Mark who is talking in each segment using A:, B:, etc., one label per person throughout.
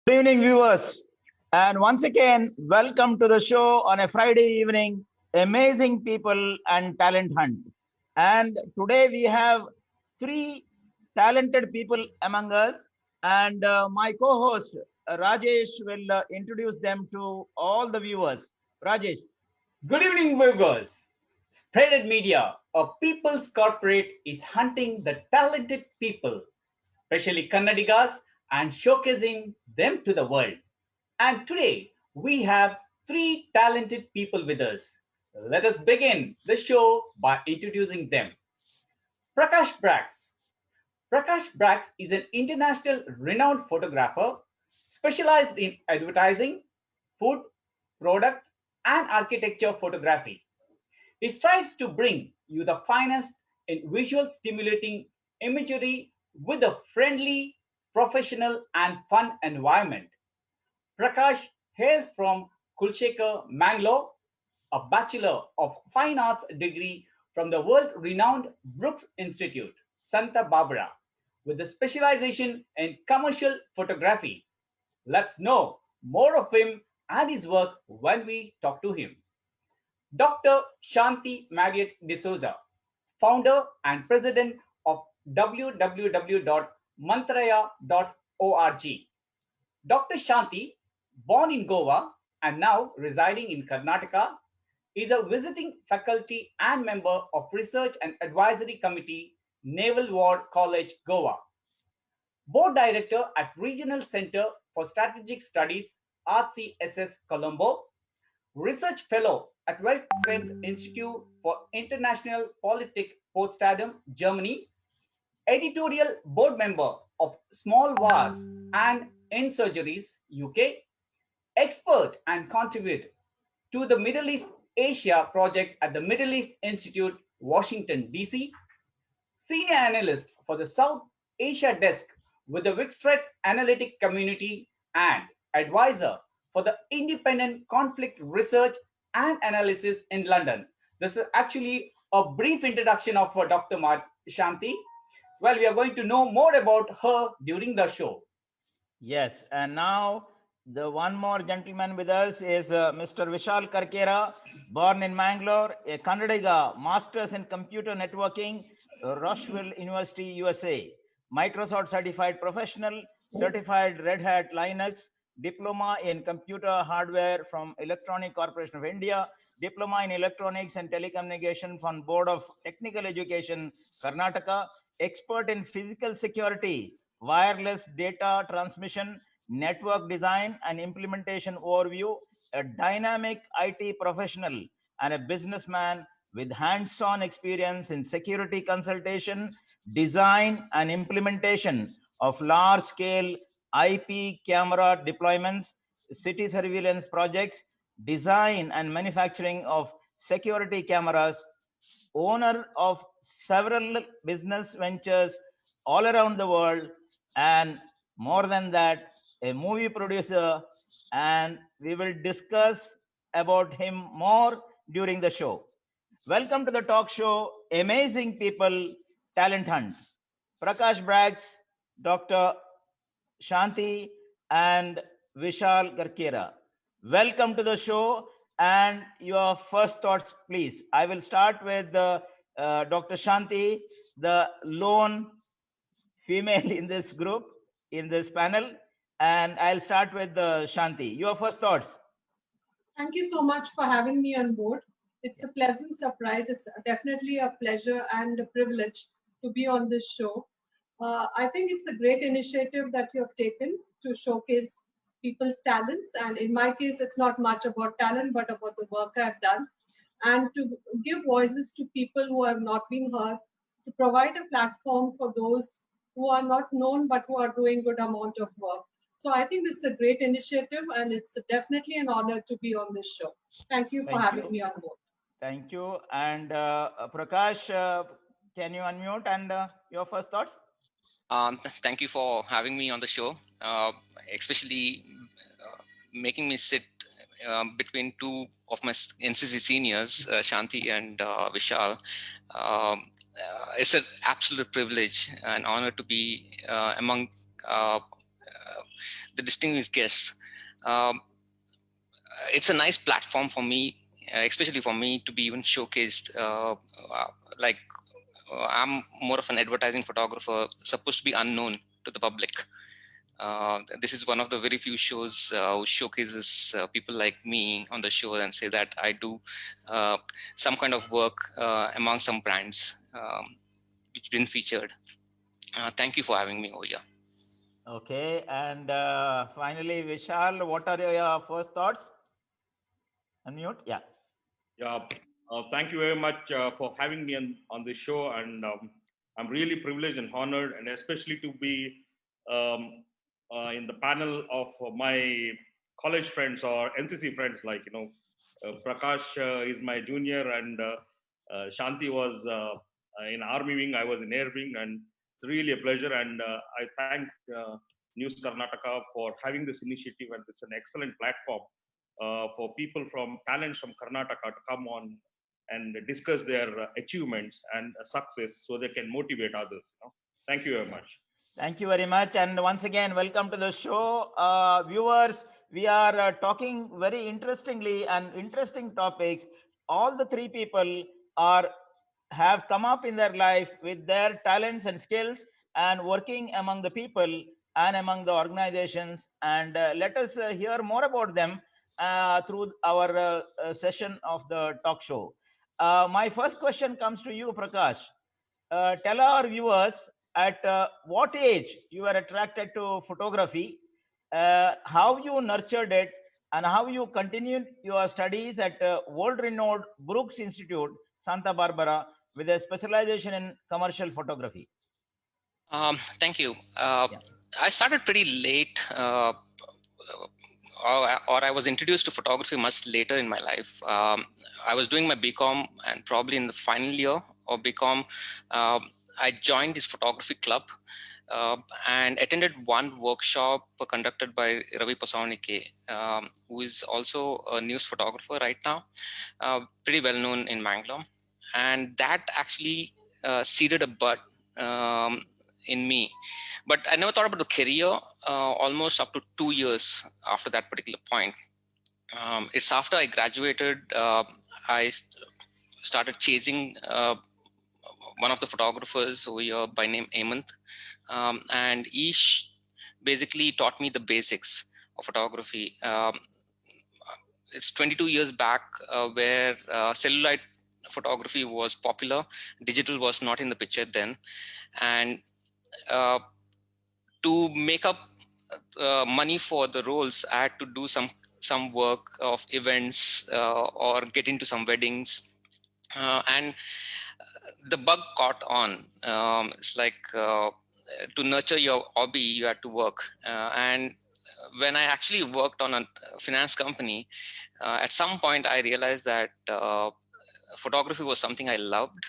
A: Good evening, viewers. And once again, welcome to the show on a Friday evening, Amazing People and Talent Hunt. And today we have three talented people among us. And my co host, Rajesh, will introduce them to all the viewers. Rajesh.
B: Good evening, viewers. Spreaded Media, a people's corporate, is hunting the talented people, especially Kannadigas, and showcasing them to the world. And today we have three talented people with us. Let us begin the show by introducing them. Prakash Brax. Prakash Brax is an international renowned photographer specialized in advertising, food, product, and architecture photography. He strives to bring you the finest in visual stimulating imagery with a friendly, professional, and fun environment. Prakash hails from Kulshekar, Mangalore, a Bachelor of Fine Arts degree from the world renowned Brooks Institute, Santa Barbara, with a specialization in commercial photography. Let's know more of him and his work when we talk to him. Dr. Shanthie Mariet D'Souza, founder and president of www.mantraya.org. Dr. Shanthie, born in Goa and now residing in Karnataka, is a visiting faculty and member of Research and Advisory Committee, Naval War College, Goa. Board Director at Regional Center for Strategic Studies, RCSS Colombo, Research Fellow at Weltkrantz Institute for International Politics, Potsdam, Germany, Editorial Board Member of Small Wars and In Surgeries, UK, expert and contribute to the Middle East Asia project at the Middle East Institute, Washington, D.C., senior analyst for the South Asia desk with the Wickstret Analytic Community, and advisor for the Independent Conflict Research and Analysis in London. This is actually a brief introduction of Dr. Shanti. Well, we are going to know more about her during the show.
A: Yes, and now the one more gentleman with us is Mr. Vishal Karkera, born in Mangalore, a Kannadiga, Masters in Computer Networking, Rocheville University, USA, Microsoft Certified Professional, Certified Red Hat Linux, Diploma in Computer Hardware from Electronic Corporation of India, Diploma in Electronics and Telecommunication from Board of Technical Education, Karnataka, expert in physical security, wireless data transmission, network design and implementation overview, a dynamic IT professional and a businessman with hands-on experience in security consultation, design and implementation of large-scale IP camera deployments, city surveillance projects, design and manufacturing of security cameras, owner of several business ventures all around the world, and more than that, a movie producer. And we will discuss about him more during the show. Welcome to the talk show, Amazing People Talent Hunt. Prakash Brax, Dr. Shanti, and Vishal Karkera. Welcome to the show, and your first thoughts, please. I will start with Dr. Shanti, the lone female in this group, in this panel, and I'll start with Shanti. Your first thoughts.
C: Thank you so much for having me on board. It's a pleasant surprise. It's definitely a pleasure and a privilege to be on this show. I think it's a great initiative that you have taken to showcase people's talents. And in my case, it's not much about talent, but about the work I've done. And to give voices to people who have not been heard, to provide a platform for those who are not known, but who are doing good amount of work. So I think this is a great initiative, and it's definitely an honor to be on this show. Thank you for having me on board.
A: Thank you. And Prakash, can you unmute and your first thoughts?
D: Thank you for having me on the show, especially making me sit between two of my NCC seniors, Shanti and Vishal. It's an absolute privilege and honor to be among the distinguished guests. It's a nice platform for me, especially for me, to be even showcased. Like I'm more of an advertising photographer, supposed to be unknown to the public. This is one of the very few shows who showcases people like me on the show and say that I do some kind of work among some brands which been featured. Thank you for having me over here.
A: Okay, and finally, Vishal, what are your first thoughts? Unmute, yeah.
E: Yeah, thank you very much for having me on this show, and I'm really privileged and honored, and especially to be in the panel of my college friends or NCC friends. Like Prakash is my junior, and Shanthie was in Army Wing. I was in Air Wing, and it's really a pleasure. And I thank News Karnataka for having this initiative, and it's an excellent platform for people from talents from Karnataka to come on and discuss their achievements and success so they can motivate others. Thank you very much.
A: Thank you very much. And once again, welcome to the show. Viewers, we are talking very interestingly and interesting topics. All the three people have come up in their life with their talents and skills and working among the people and among the organizations. And let us hear more about them through our session of the talk show. My first question comes to you, Prakash. Tell our viewers at what age you were attracted to photography, how you nurtured it, and how you continued your studies at world-renowned Brooks Institute, Santa Barbara, with a specialization in commercial photography.
D: Thank you. I started pretty late, or I was introduced to photography much later in my life. I was doing my BCom, and probably in the final year of BCom, I joined this photography club and attended one workshop conducted by Ravi Pasaunike, who is also a news photographer right now, pretty well known in Mangalore. And that actually seeded a bud in me. But I never thought about the career almost up to 2 years after that particular point. It's after I graduated, I started chasing one of the photographers over here by name Hemant. And Ish basically taught me the basics of photography. It's 22 years back where celluloid photography was popular. Digital was not in the picture then. And to make up money for the roles, I had to do some work of events or get into some weddings. And the bug caught on. It's like to nurture your hobby, you had to work. And when I actually worked on a finance company, at some point I realized that photography was something I loved,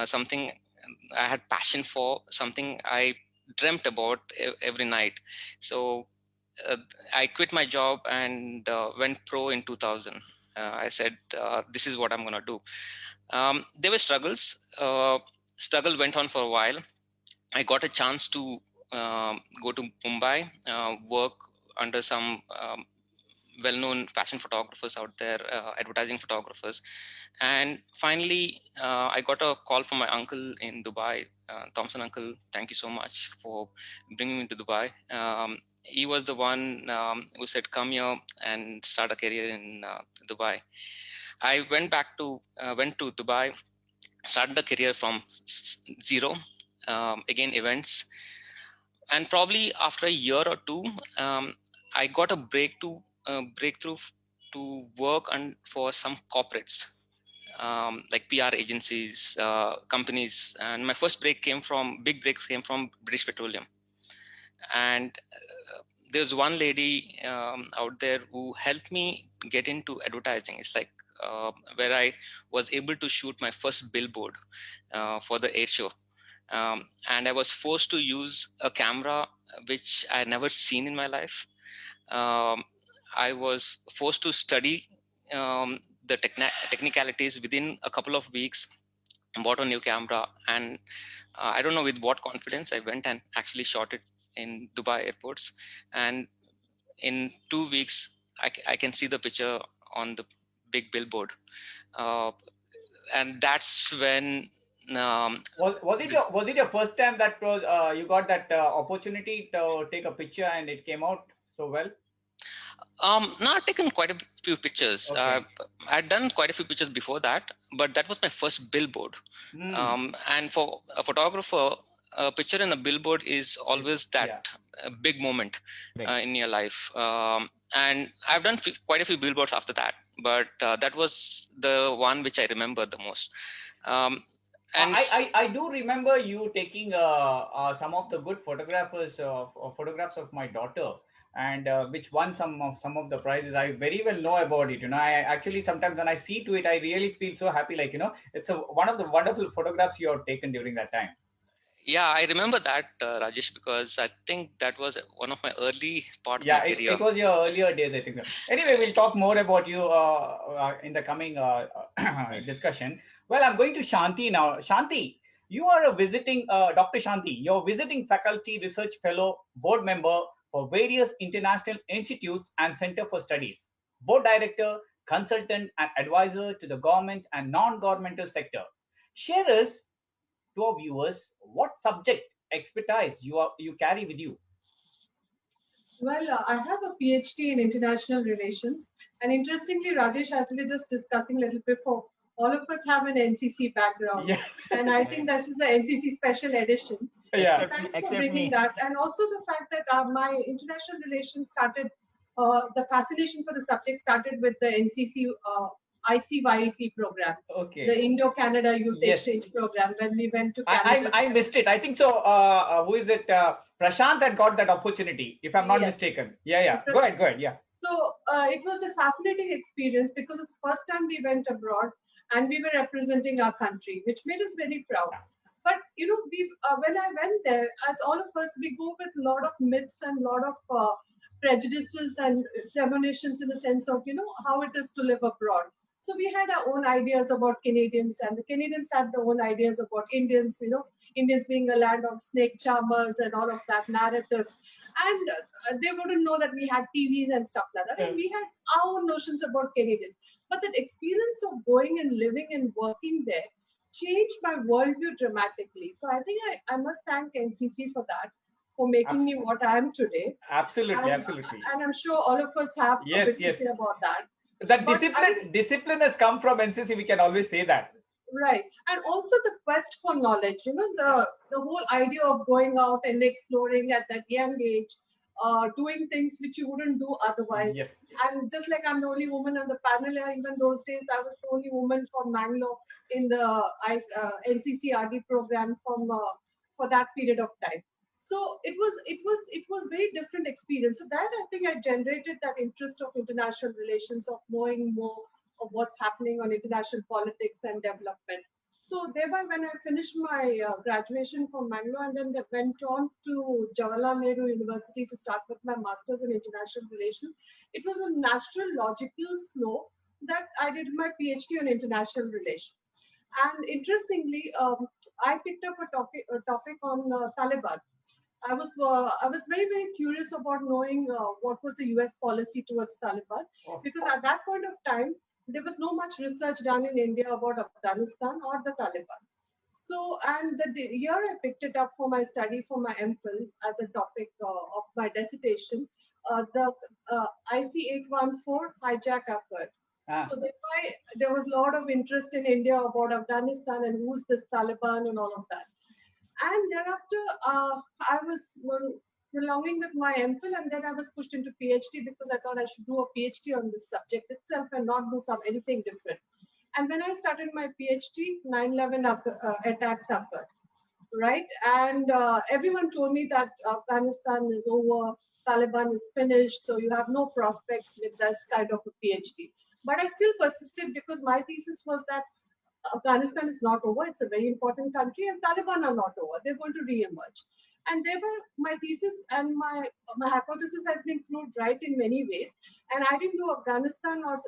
D: something I had passion for, something I dreamt about every night. So I quit my job and went pro in 2000. I said, this is what I'm going to do. There were struggles. Struggle went on for a while. I got a chance to go to Mumbai, work under some well-known fashion photographers out there, advertising photographers. And finally, I got a call from my uncle in Dubai. Thompson uncle, thank you so much for bringing me to Dubai. He was the one who said, come here and start a career in Dubai. I went to Dubai, started a career from zero, again, events. And probably after a year or two, I got a breakthrough to work for some corporates, like PR agencies, companies. And my first big break came from British Petroleum. And there's one lady out there who helped me get into advertising. It's like where I was able to shoot my first billboard for the air show. And I was forced to use a camera which I had never seen in my life. I was forced to study the technicalities. Within a couple of weeks, I bought a new camera, and I don't know with what confidence I went and actually shot it in Dubai airports, and in 2 weeks I can see the picture on the big billboard, and that's when.
B: Was it your first time that was you got that opportunity to take a picture and it came out so well?
D: No, I've taken quite a few pictures.
B: Okay.
D: I'd done quite a few pictures before that, but that was my first billboard. And for a photographer, a picture in a billboard is always that big moment in your life. And I've done quite a few billboards after that, but that was the one which I remember the most. And
B: I do remember you taking some of the good photographs of my daughter, and which won some of the prizes. I very well know about it. I actually sometimes when I see to it, I really feel so happy. Like it's one of the wonderful photographs you have taken during that time.
D: Yeah, I remember that, Rajesh, because I think that was one of my early part of my career.
B: It was your earlier days, I think. Anyway, we'll talk more about you in the coming discussion. Well, I'm going to Shanthie now. Shanthie, you are a visiting, Dr. Shanthie, you're a visiting faculty research fellow, board member for various international institutes and center for studies, board director, consultant and advisor to the government and non-governmental sector. Share us to our viewers what subject expertise you carry with you.
C: Well, I have a PhD in international relations. And interestingly, Rajesh, as we were just discussing a little before, all of us have an NCC background.
B: Yeah.
C: And I think this is an NCC special edition.
B: Yeah.
C: So thanks for bringing that. And also the fact that my international relations started, the fascination for the subject started with the NCC ICYEP program, the Indo-Canada Youth Exchange program, when we went to Canada.
B: I missed it. I think so. Who is it? Prashant had got that opportunity, if I'm not mistaken. Yeah. Go ahead. Yeah.
C: So it was a fascinating experience because it's the first time we went abroad and we were representing our country, which made us very proud. But we when I went there, as all of us, we go with a lot of myths and a lot of prejudices and premonitions in the sense of how it is to live abroad. So we had our own ideas about Canadians, and the Canadians had their own ideas about Indians, Indians being a land of snake charmers and all of that narratives. And they wouldn't know that we had TVs and stuff like that. And we had our own notions about Canadians. But that experience of going and living and working there changed my worldview dramatically. So I think I must thank NCC for that, for making me what I am today.
B: Absolutely.
C: And I'm sure all of us have a bit to say about that.
B: That discipline has come from NCC, we can always say that.
C: Right. And also the quest for knowledge, the whole idea of going out and exploring at that young age, doing things which you wouldn't do otherwise.
B: Yes.
C: And just like I'm the only woman on the panel, even those days I was the only woman from Mangalore in the NCC RD program for that period of time. So it was very different experience. So that I think I generated that interest of international relations, of knowing more of what's happening on international politics and development. So thereby, when I finished my graduation from Mangalore and then went on to Jawaharlal Nehru University to start with my master's in international relations, it was a natural, logical flow that I did my PhD on international relations. And interestingly, I picked up a topic on Taliban. I was very, very curious about knowing what was the US policy towards Taliban, because at that point of time, there was no much research done in India about Afghanistan or the Taliban. So, and the year I picked it up for my study for my MPhil as a topic of my dissertation, the IC-814 hijack occurred. So there was a lot of interest in India about Afghanistan and who's this Taliban and all of that. And thereafter, I was prolonging with my MPhil, and then I was pushed into PhD because I thought I should do a PhD on this subject itself and not do anything different. And when I started my PhD, 9/11 attacks occurred, right? And everyone told me that Afghanistan is over, Taliban is finished, so you have no prospects with this kind of a PhD. But I still persisted because my thesis was that Afghanistan is not over. It's a very important country, and Taliban are not over. They're going to re-emerge. And thereby, my thesis and my hypothesis has been proved right in many ways. And I didn't do Afghanistan or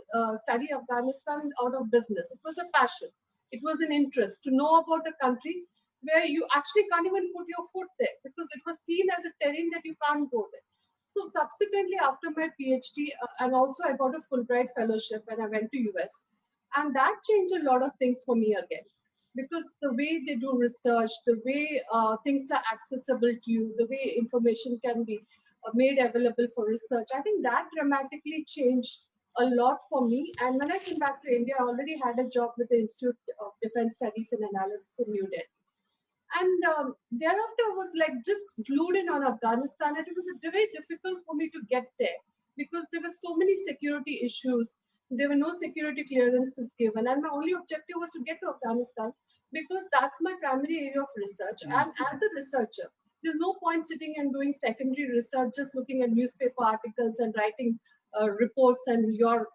C: study Afghanistan out of business. It was a passion. It was an interest to know about a country where you actually can't even put your foot there because it was seen as a terrain that you can't go there. So subsequently, after my PhD, and also I got a Fulbright fellowship and I went to US, and that changed a lot of things for me again, because the way they do research, the way things are accessible to you, the way information can be made available for research, I think that dramatically changed a lot for me. And when I came back to India, I already had a job with the Institute of Defense Studies and Analysis in New Delhi. And thereafter, I was like just glued in on Afghanistan, and it was very difficult for me to get there because there were so many security issues. There were no security clearances given, and my only objective was to get to Afghanistan because that's my primary area of research. And as a researcher, there's no point sitting and doing secondary research, just looking at newspaper articles and writing reports and your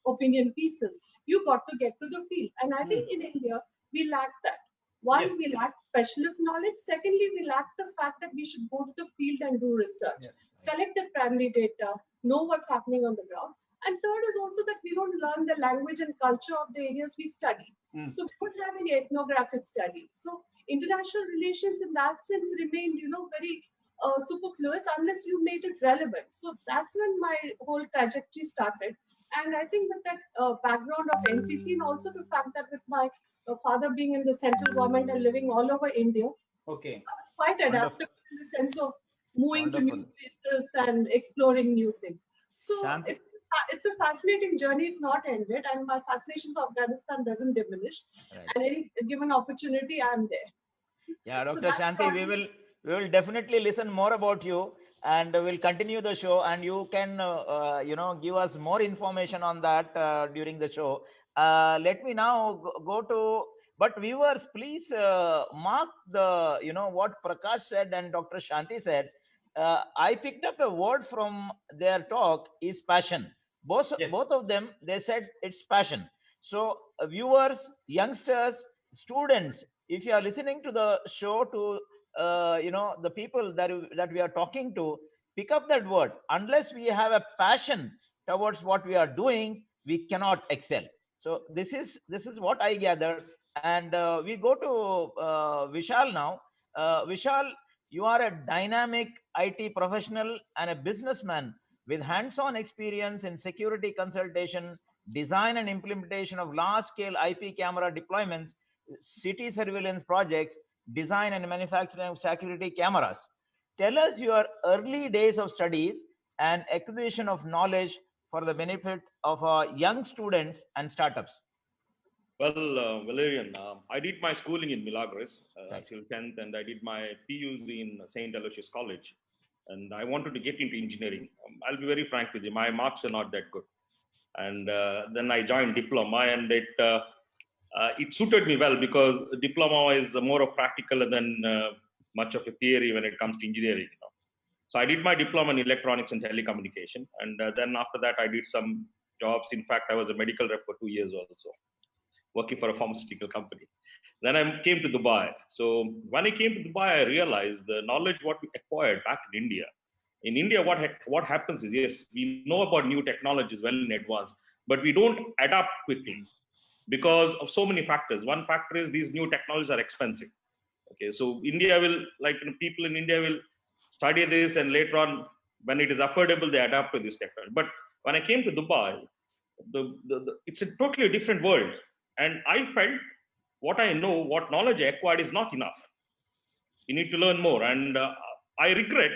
C: opinion pieces. You got to get to the field, and I think in India we lack that. One,
B: Yes.
C: we lack specialist knowledge. Secondly, we lack the fact that we should go to the field and do research, collect the primary data, know what's happening on the ground. And third is also that we don't learn the language and culture of the areas we study. So we don't have any ethnographic studies. So international relations in that sense remained, very superfluous unless you made it relevant. So that's when my whole trajectory started. And I think with that background of NCC, and also the fact that with my father being in the central government and living all over India,
B: Okay.
C: I was quite adaptable in the sense of moving to new places and exploring new things. So
A: Shanthie?
C: it's a fascinating journey. It's not ended, and my fascination for Afghanistan doesn't diminish.
A: Right.
C: And any given opportunity, I'm there.
A: Yeah,
C: So
A: Dr.
C: that's
A: Shanthie, we will definitely listen more about you, and we'll continue the show, and you can give us more information on that during the show. Let me now go to, but viewers, please mark the what Prakash said and Dr. Shanthie said. I picked up a word from their talk is passion.
B: Yes.
A: Both of them, they said it's passion. So viewers, youngsters, students, if you are listening to the show, to the people that we are talking to, pick up that word. Unless we have a passion towards what we are doing, we cannot excel. So this is what I gathered. And we go to Vishal now. Vishal, you are a dynamic IT professional and a businessman with hands-on experience in security consultation, design and implementation of large-scale IP camera deployments, city surveillance projects, design and manufacturing of security cameras. Tell us your early days of studies and acquisition of knowledge for the benefit of young students and startups.
E: Well, Valerian, I did my schooling in Milagros
A: Right.
E: till 10th, and I did my PUC in St. Aloysius College. And I wanted to get into engineering. I'll be very frank with you, my marks are not that good. And then I joined diploma, and it suited me well because diploma is more of practical than much of a theory when it comes to engineering. So I did my diploma in electronics and telecommunication, and then after that I did some jobs. In fact, I was a medical rep for 2 years also, working for a pharmaceutical company. Then I came to Dubai. So when I came to Dubai, I realized the knowledge what we acquired back in India. In India, what happens is, yes, we know about new technologies well in advance, but we don't adapt quickly because of so many factors. One factor is these new technologies are expensive. Okay, so India will, people in India will study this, and later on, when it is affordable, they adapt to this technology. But when I came to Dubai, it's a totally different world. And I felt what I know, what knowledge I acquired is not enough. You need to learn more. And I regret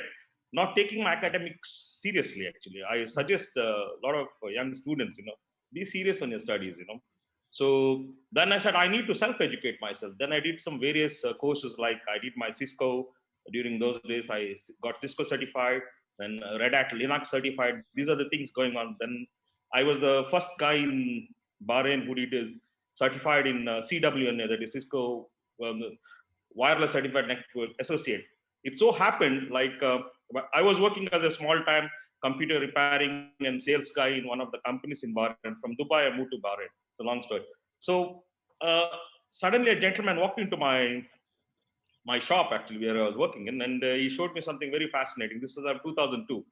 E: not taking my academics seriously, actually. I suggest a lot of young students, be serious on your studies, So then I said, I need to self-educate myself. Then I did some various courses, like I did my Cisco. During those days, I got Cisco certified, then Red Hat Linux certified. These are the things going on. Then I was the first guy in Bahrain who did is certified in CWNA, that is Cisco Wireless Certified Network Associate. It so happened, I was working as a small-time computer repairing and sales guy in one of the companies in Bahrain. From Dubai, I moved to Bahrain. It's a long story. So suddenly a gentleman walked into my shop, actually, where I was working in, and he showed me something very fascinating. This was in 2002.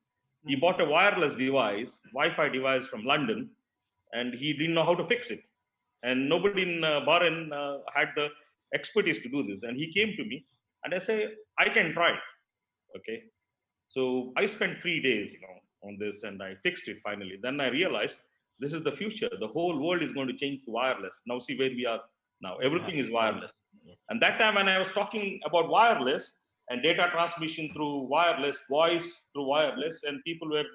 E: He bought a wireless device, Wi-Fi device from London, and he didn't know how to fix it. And nobody in Bahrain had the expertise to do this. And he came to me and I say, I can try it. Okay. So I spent 3 days, on this, and I fixed it finally. Then I realized this is the future. The whole world is going to change to wireless. Now see where we are now. Everything is wireless. And that time when I was talking about wireless and data transmission through wireless, voice through wireless, and people were,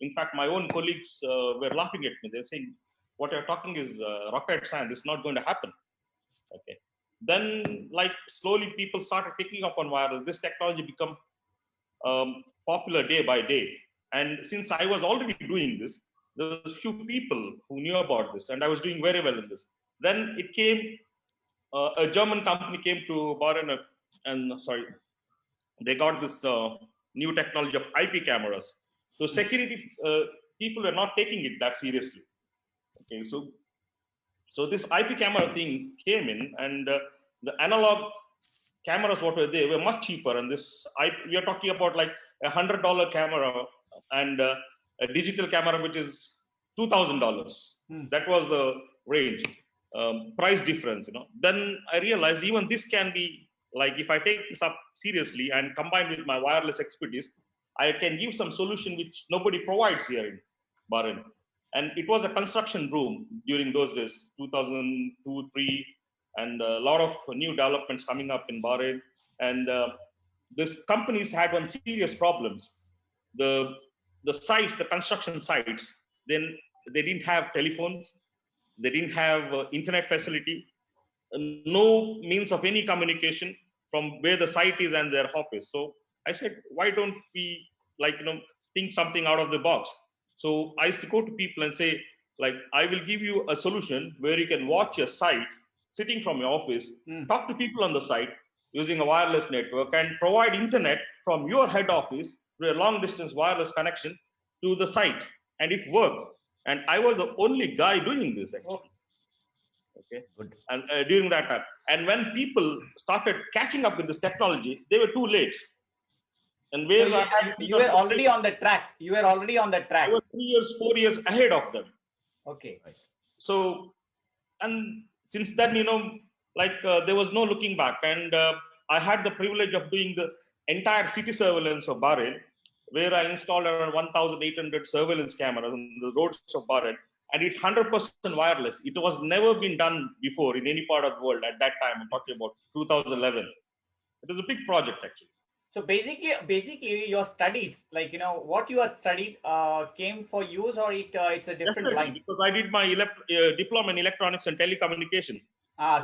E: in fact, my own colleagues were laughing at me. They're saying, what you're talking is rocket science. It's not going to happen. Okay. Then, like, slowly people started picking up on wireless. This technology become popular day by day. And since I was already doing this, there was few people who knew about this, and I was doing very well in this. Then it came, a German company came to Bahrain, and they got this new technology of IP cameras. So security people are not taking it that seriously. Okay, so this IP camera thing came in, and the analog cameras what were there were much cheaper. And this we are talking about like $100 camera and a digital camera which is $2,000. That was the range, price difference. Then I realized even this can be, like, if I take this up seriously and combine with my wireless expertise, I can give some solution which nobody provides here in Bahrain. And it was a construction boom during those days, 2002, 3, and a lot of new developments coming up in Bahrain. And these companies had one serious problems. The sites, the construction sites, then they didn't have telephones, they didn't have internet facility, no means of any communication from where the site is and their office. So I said, why don't we, like, think something out of the box? So I used to go to people and say, like, I will give you a solution where you can watch your site sitting from your office, talk to people on the site using a wireless network, and provide internet from your head office through a long distance wireless connection to the site. And it worked. And I was the only guy doing this, actually. Okay. Good. And during that time, and when people started catching up with this technology, they were too late. And where
B: so you were already on the track. You were already on the track.
E: I was 3 years, 4 years ahead of them.
B: Okay.
E: So, and since then, there was no looking back. And I had the privilege of doing the entire city surveillance of Bahrain, where I installed around 1,800 surveillance cameras on the roads of Bahrain. And it's 100% wireless. It was never been done before in any part of the world at that time. I'm talking about 2011. It was a big project, actually.
B: So basically, your studies, like, what you had studied, came for use, or it's a different
E: Definitely,
B: line?
E: because I did my diploma in electronics and telecommunication.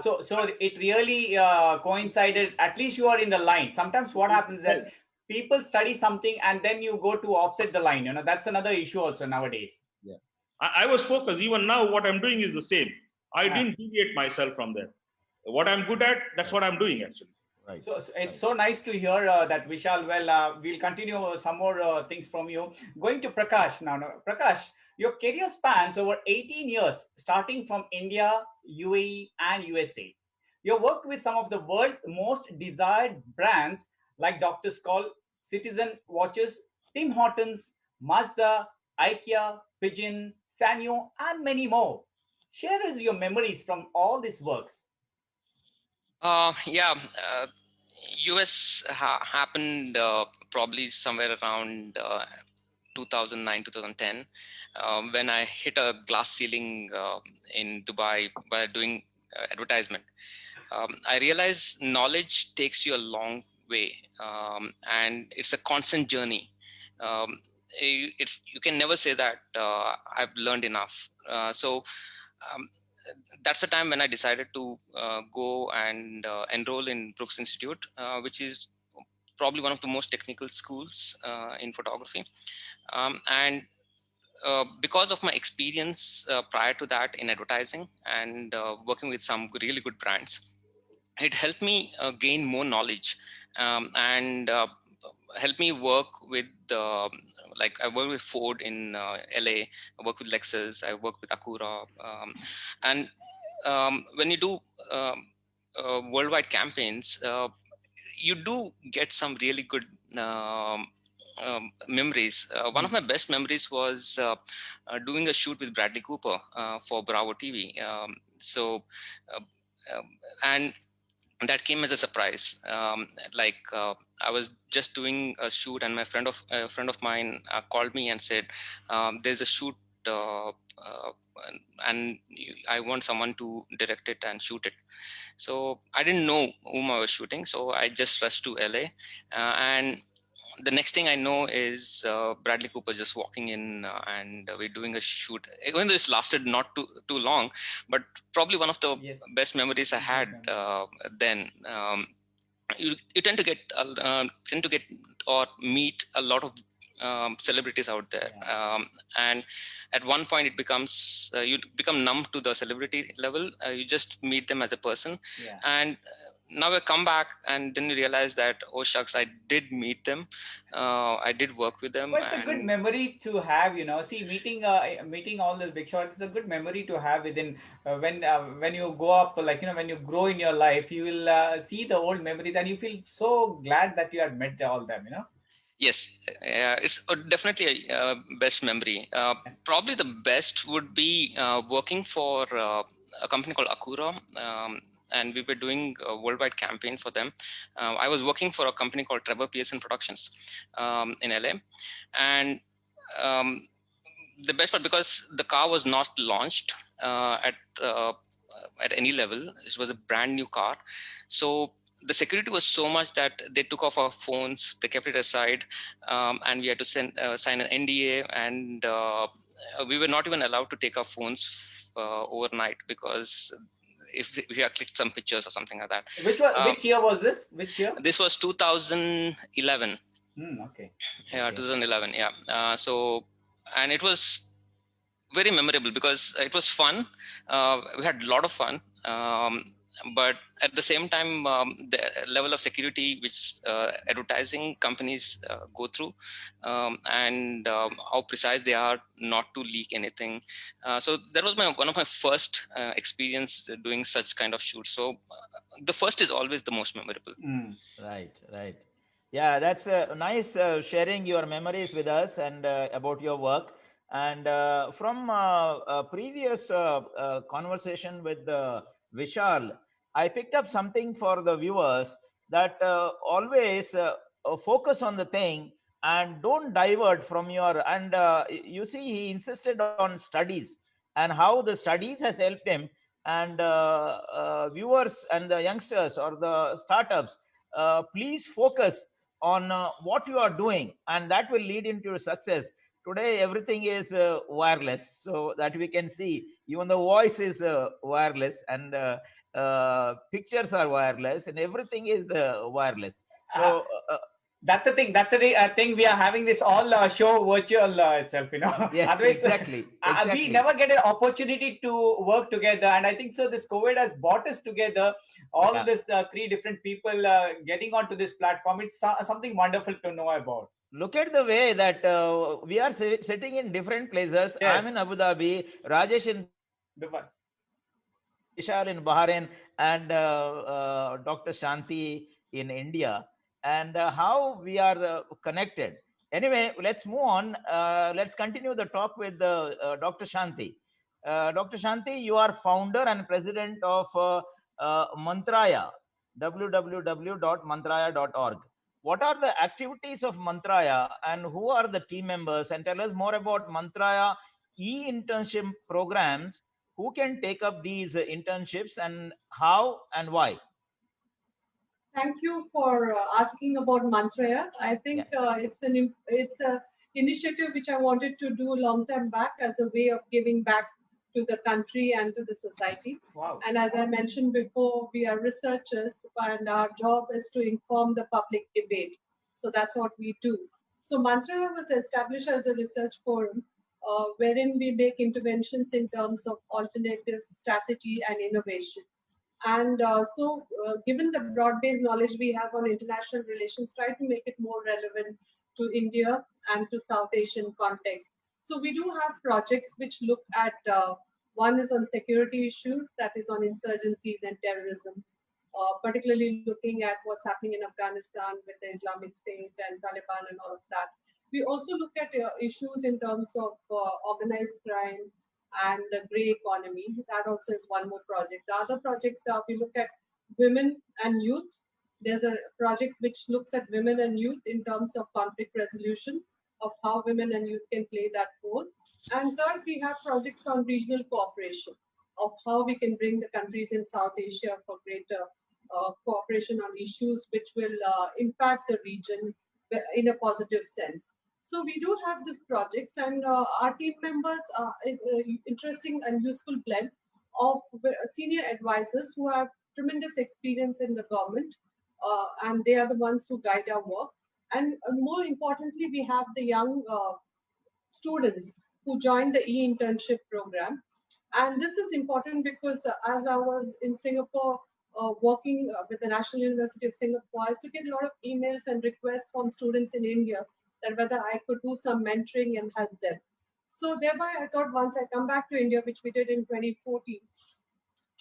B: So it really coincided. At least you are in the line. Sometimes what happens is that people study something and then you go to offset the line. That's another issue also nowadays.
E: Yeah, I was focused. Even now, what I'm doing is the same. I didn't deviate myself from there. What I'm good at, that's what I'm doing, actually.
B: Right. So it's so nice to hear that, Vishal. Well, we'll continue some more things from you. Going to Prakash now. Prakash, your career spans over 18 years, starting from India, UAE, and USA. You worked with some of the world's most desired brands like Dr. Skoll, Citizen Watches, Tim Hortons, Mazda, IKEA, Pigeon, Sanyo, and many more. Share us your memories from all these works.
D: US happened probably somewhere around 2009, 2010, when I hit a glass ceiling in Dubai by doing advertisement. I realized knowledge takes you a long way, and it's a constant journey. You can never say that I've learned enough. So that's the time when I decided to go and enroll in Brooks Institute, which is probably one of the most technical schools in photography. And because of my experience prior to that in advertising and working with some really good brands, it helped me gain more knowledge and helped me work with like I work with Ford in LA, I work with Lexus, I work with Acura, and when you do worldwide campaigns, you do get some really good memories. One of my best memories was doing a shoot with Bradley Cooper for Bravo TV. And that came as a surprise. I was just doing a shoot, and a friend of mine called me and said, "There's a shoot, and I want someone to direct it and shoot it." So I didn't know whom I was shooting, so I just rushed to LA, and the next thing I know is Bradley Cooper just walking in, and we're doing a shoot. Even though this lasted not too long, but probably one of the best memories I had then. You tend to get or meet a lot of celebrities out there, and at one point it becomes you become numb to the celebrity level. You just meet them as a person, and now I come back and then you realize that, oh shucks, I did meet them, I did work with them.
B: Well, it's a good memory to have, See, meeting all the big shots is a good memory to have within when you go up, when you grow in your life, you will see the old memories and you feel so glad that you had met all them,
D: Yes, it's definitely a best memory. Probably the best would be working for a company called Akura, and we were doing a worldwide campaign for them. I was working for a company called Trevor Pearson Productions in LA, and the best part, because the car was not launched at any level. It was a brand new car, so the security was so much that they took off our phones, they kept it aside, and we had to sign an NDA, and we were not even allowed to take our phones overnight, because if we had clicked some pictures or something like that.
B: Which year was this? Which year?
D: This was 2011.
B: Okay.
D: Yeah, 2011. Yeah. And it was very memorable because it was fun. We had a lot of fun. But at the same time, the level of security which advertising companies go through, and how precise they are not to leak anything. So that was one of my first experience doing such kind of shoots. So the first is always the most memorable.
A: Right. Yeah, that's nice sharing your memories with us and about your work. And from a previous conversation with Vishal, I picked up something for the viewers, that always focus on the thing and don't divert from your. And you see, he insisted on studies and how the studies has helped him. And viewers and the youngsters or the startups, please focus on what you are doing, and that will lead into your success. Today everything is wireless, so that we can see, even the voice is wireless, and pictures are wireless, and everything is wireless. So
B: that's the thing. That's the thing. We are having this all show virtual itself,
A: Yes,
B: Otherwise,
A: exactly.
B: We never get an opportunity to work together. And I think so. This COVID has brought us together. All this three different people getting onto this platform. It's something wonderful to know about.
A: Look at the way that we are sitting in different places. Yes. I'm in Abu Dhabi, Rajesh in
B: Dubai,
A: Vishal in Bahrain, and Dr. Shanthie in India, and how we are connected. Anyway, let's move on. Let's continue the talk with Dr. Shanthie. Dr. Shanthie, you are founder and president of Mantraya, www.mantraya.org. What are the activities of Mantraya, and who are the team members? And tell us more about Mantraya e-internship programs. Who can take up these internships, and how and why?
C: Thank you for asking about Mantraya. I think it's a initiative which I wanted to do a long time back as a way of giving back to the country and to the society.
B: Wow.
C: And as I mentioned before, we are researchers, and our job is to inform the public debate. So that's what we do. So Mantraya was established as a research forum wherein we make interventions in terms of alternatives, strategy, and innovation. And given the broad-based knowledge we have on international relations, try to make it more relevant to India and to South Asian context. So we do have projects which look at, one is on security issues, that is on insurgencies and terrorism, particularly looking at what's happening in Afghanistan with the Islamic State and Taliban and all of that. We also look at issues in terms of organized crime and the gray economy. That also is one more project. The other projects we look at women and youth. There's a project which looks at women and youth in terms of conflict resolution, of how women and youth can play that role. And third, we have projects on regional cooperation, of how we can bring the countries in South Asia for greater cooperation on issues which will impact the region in a positive sense. So we do have these projects, and our team members is an interesting and useful blend of senior advisors who have tremendous experience in the government, and they are the ones who guide our work. And more importantly, we have the young students who joined the e-internship program. And this is important because as I was in Singapore working with the National University of Singapore, I used to get a lot of emails and requests from students in India that whether I could do some mentoring and help them. So thereby I thought once I come back to India, which we did in 2014,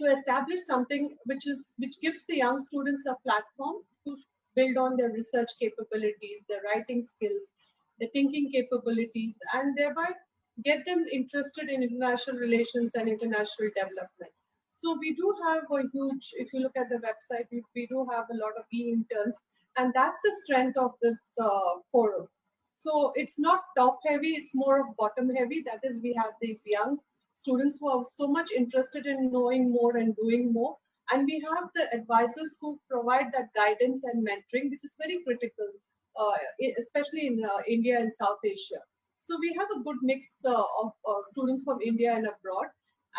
C: to establish something which gives the young students a platform to build on their research capabilities, their writing skills, their thinking capabilities, and thereby get them interested in international relations and international development. So we do have a huge, if you look at the website, we do have a lot of e-interns, and that's the strength of this forum. So it's not top heavy, it's more of bottom heavy. That is, we have these young students who are so much interested in knowing more and doing more. And we have the advisors who provide that guidance and mentoring, which is very critical, especially in India and South Asia. So we have a good mix of students from India and abroad.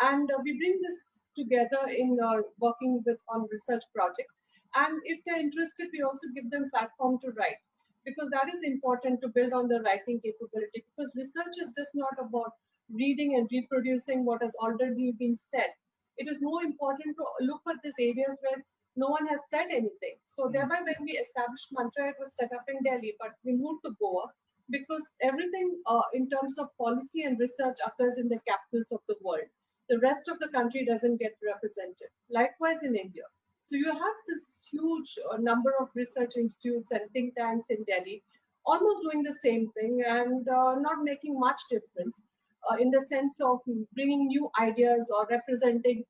C: And we bring this together in working with on research projects. And if they're interested, we also give them platform to write, because that is important to build on the writing capability, because research is just not about reading and reproducing what has already been said. It is more important to look at these areas where no one has said anything. So thereby when we established Mantraya, it was set up in Delhi, but we moved to Goa because everything in terms of policy and research occurs in the capitals of the world. The rest of the country doesn't get represented. Likewise in India. So you have this huge number of research institutes and think tanks in Delhi, almost doing the same thing and not making much difference in the sense of bringing new ideas or representing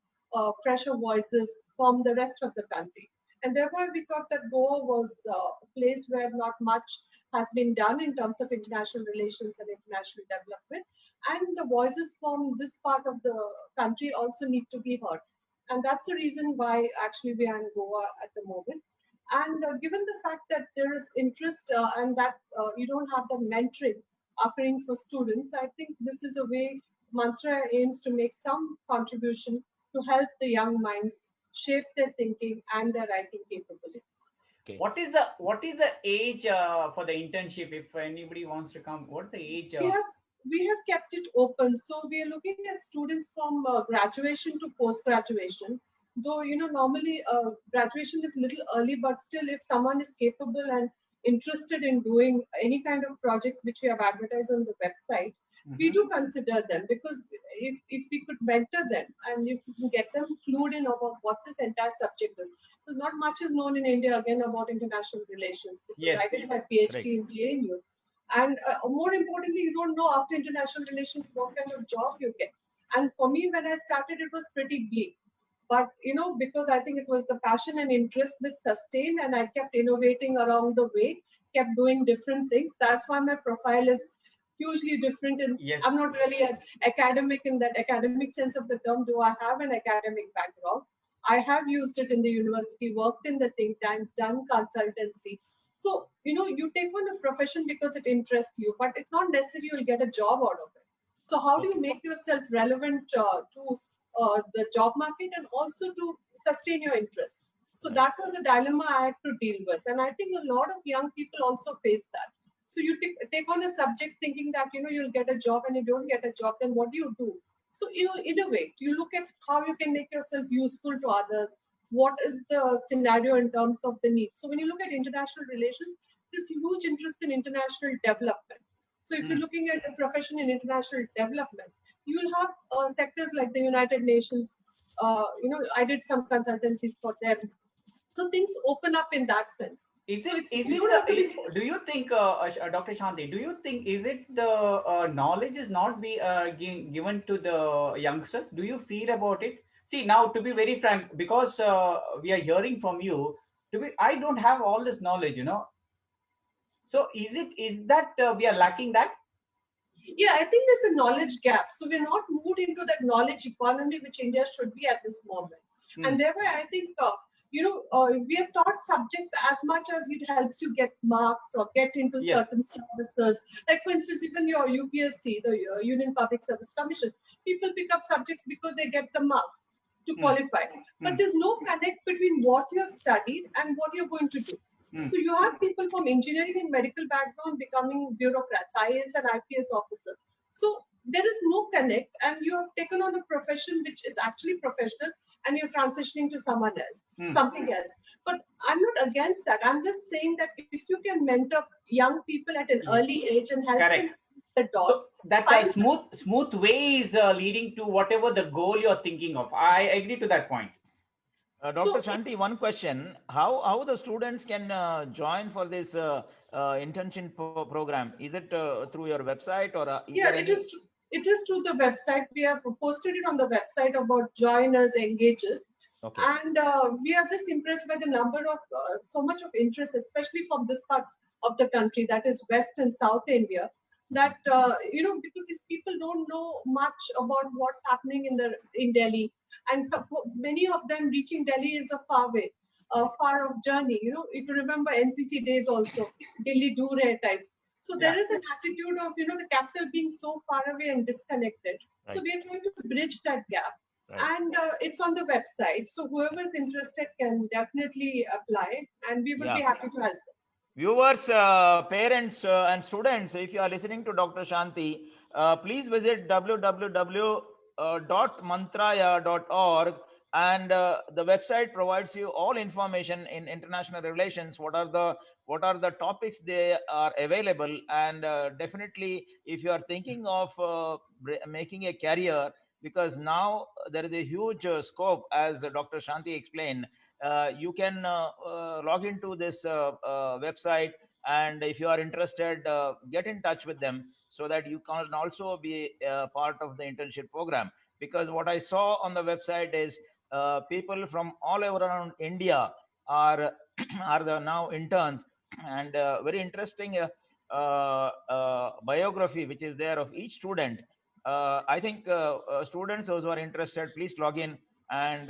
C: fresher voices from the rest of the country. And therefore, we thought that Goa was a place where not much has been done in terms of international relations and international development. And the voices from this part of the country also need to be heard. And that's the reason why actually we are in Goa at the moment. And given the fact that there is interest and that you don't have the mentoring occurring for students, I think this is a way Mantraya aims to make some contribution to help the young minds shape their thinking and their writing capabilities.
B: Okay. What is the age for the internship? If anybody wants to come, what's the age?
C: We have kept it open, so we are looking at students from graduation to post graduation. Though normally graduation is a little early, but still, if someone is capable and interested in doing any kind of projects which we have advertised on the website, we do consider them, because if we could mentor them and if we can get them clued in about what this entire subject is, because not much is known in India again about international relations.
B: Yes.
C: I did my PhD in JNU. And more importantly, you don't know after international relations what kind of job you get. And for me, when I started, it was pretty bleak. But, because I think it was the passion and interest which sustained, and I kept innovating along the way, kept doing different things. That's why my profile is hugely different. And
B: yes.
C: I'm not really an academic in that academic sense of the term, though I have an academic background. I have used it in the university, worked in the think tanks, done consultancy. So, you take on a profession because it interests you, but it's not necessary you'll get a job out of it. So how do you make yourself relevant to the job market and also to sustain your interests? So that was the dilemma I had to deal with. And I think a lot of young people also face that. So you take on a subject thinking that, you'll get a job, and if you don't get a job, then what do you do? So, innovate. You look at how you can make yourself useful to others. What is the scenario in terms of the needs? So when you look at international relations, there's huge interest in international development. So if you're looking at a profession in international development, you'll have sectors like the United Nations. I did some consultancies for them. So things open up in that sense.
B: Do you think, Dr. Shanthie, do you think, is it the knowledge is not be given to the youngsters? Do you feel about it? See, now to be very frank, because we are hearing from you, I don't have all this knowledge, So is that we are lacking that?
C: Yeah, I think there's a knowledge gap. So we're not moved into that knowledge economy which India should be at this moment. And therefore, I think, we have taught subjects as much as it helps you get marks or get into certain services. Like, for instance, even your UPSC, the Union Public Service Commission, people pick up subjects because they get the marks to qualify. But there's no connect between what you have studied and what you're going to do. So you have people from engineering and medical background becoming bureaucrats, IAS and IPS officers. So there is no connect, and you have taken on a profession which is actually professional, and you're transitioning to someone else, something else. But I'm not against that. I'm just saying that if you can mentor young people at an early age and help them the dots,
B: so that smooth way is leading to whatever the goal you're thinking of. I agree to that point.
A: Dr. Shanthie, one question: How the students can join for this internship program? Is it through your website or?
C: It is. It is through the website. We have posted it on the website about joiners, engagers, and we are just impressed by the number of so much of interest, especially from this part of the country, that is West and South India. That because these people don't know much about what's happening in Delhi, and so for many of them, reaching Delhi is a far off journey. If you remember NCC days also, Delhi Dure types. So there is an attitude of the capital being so far away and disconnected. Right. So we are trying to bridge that gap, and it's on the website. So whoever is interested can definitely apply, and we will be happy to help them.
A: Viewers, parents, and students, if you are listening to Dr. Shanthie, please visit www.mantraya.org, and the website provides you all information in international relations. What are the topics they are available, and definitely, if you are thinking of making a career, because now there is a huge scope, as Dr. Shanthie explained. You can log into this website, and if you are interested, get in touch with them so that you can also be part of the internship program. Because what I saw on the website is people from all over around India are the now interns, and very interesting biography which is there of each student. I think students, those who are interested, please log in and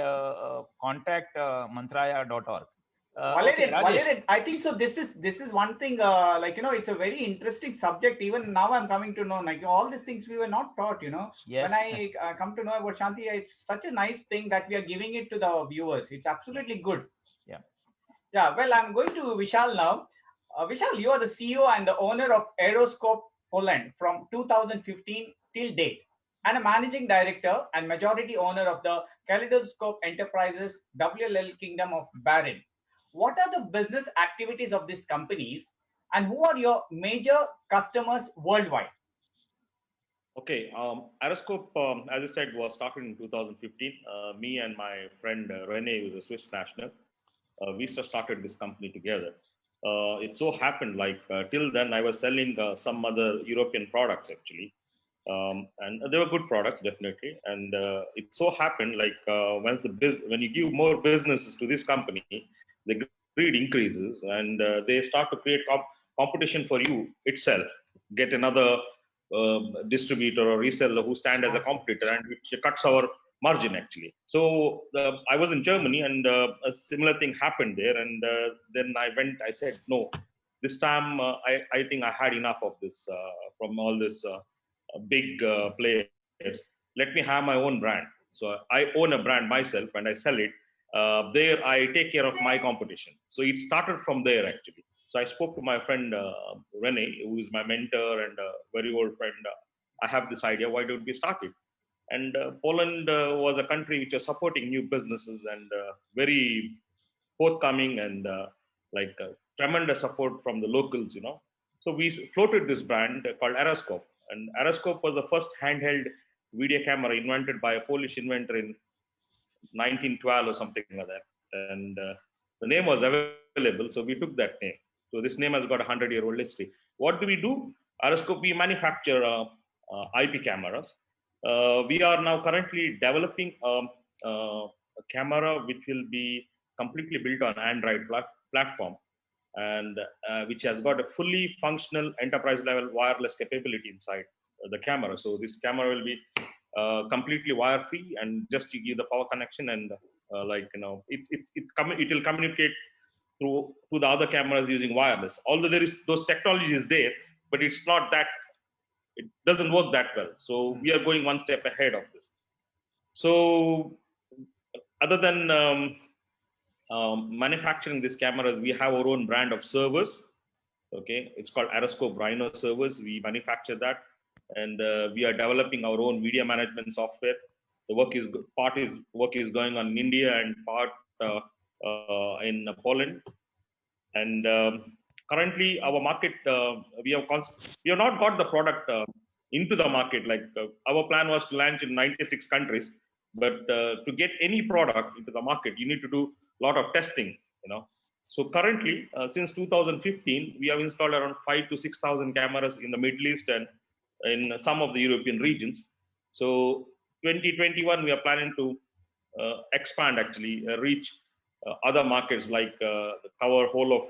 A: contact mantraya.org.
B: Valerian, I think so. This is one thing. It's a very interesting subject. Even now, I'm coming to know all these things we were not taught.
A: Yes.
B: When I come to know about Shanthie, it's such a nice thing that we are giving it to the viewers. It's absolutely good. Yeah. Well, I'm going to Vishal now. Vishal, you are the CEO and the owner of Aeroscope Poland from 2015 till date, and a managing director and majority owner of the Kaleidoscope Enterprises WLL Kingdom of Bahrain. What are the business activities of these companies, and who are your major customers worldwide?
E: Okay, Aeroscope, as I said, was started in 2015. Me and my friend Rene, who is a Swiss national, we started this company together. It so happened, till then, I was selling some other European products actually. And they were good products, definitely. And it so happened, when you give more businesses to this company, the greed increases, and they start to create competition for you itself. Get another distributor or reseller who stand as a competitor, and which cuts our margin actually. So I was in Germany, and a similar thing happened there. And then I said, no, this time I think I had enough of this from all this big players. Let me have my own brand. So I own a brand myself, and I sell it. There I take care of my competition. So it started from there actually. So I spoke to my friend Rene, who is my mentor and a very old friend. I have this idea, why don't we start it? And Poland was a country which was supporting new businesses and very forthcoming, and tremendous support from the locals, So we floated this brand called Aeroscope. And Aeroscope was the first handheld video camera invented by a Polish inventor in 1912 or something like that. And the name was available, so we took that name. So this name has got a 100-year-old history. What do we do? Aeroscope, we manufacture IP cameras. We are now currently developing a camera which will be completely built on Android platform, and which has got a fully functional enterprise level wireless capability inside the camera. So this camera will be completely wire free, and just you give the power connection, and it will communicate to the other cameras using wireless. Although there is those technologies there, but it's not that, it doesn't work that well. So we are going one step ahead of this. So other than manufacturing these cameras, we have our own brand of servers. Okay, it's called Aeroscope Rhino servers. We manufacture that, and we are developing our own media management software. The work is going on in India and part in Poland. And currently, our market, we have not got the product into the market. Like our plan was to launch in 96 countries, but to get any product into the market, you need to do a lot of testing. So currently, since 2015, we have installed around 5,000 to 6,000 cameras in the Middle East and in some of the European regions. So 2021, we are planning to expand, actually reach other markets, like cover whole of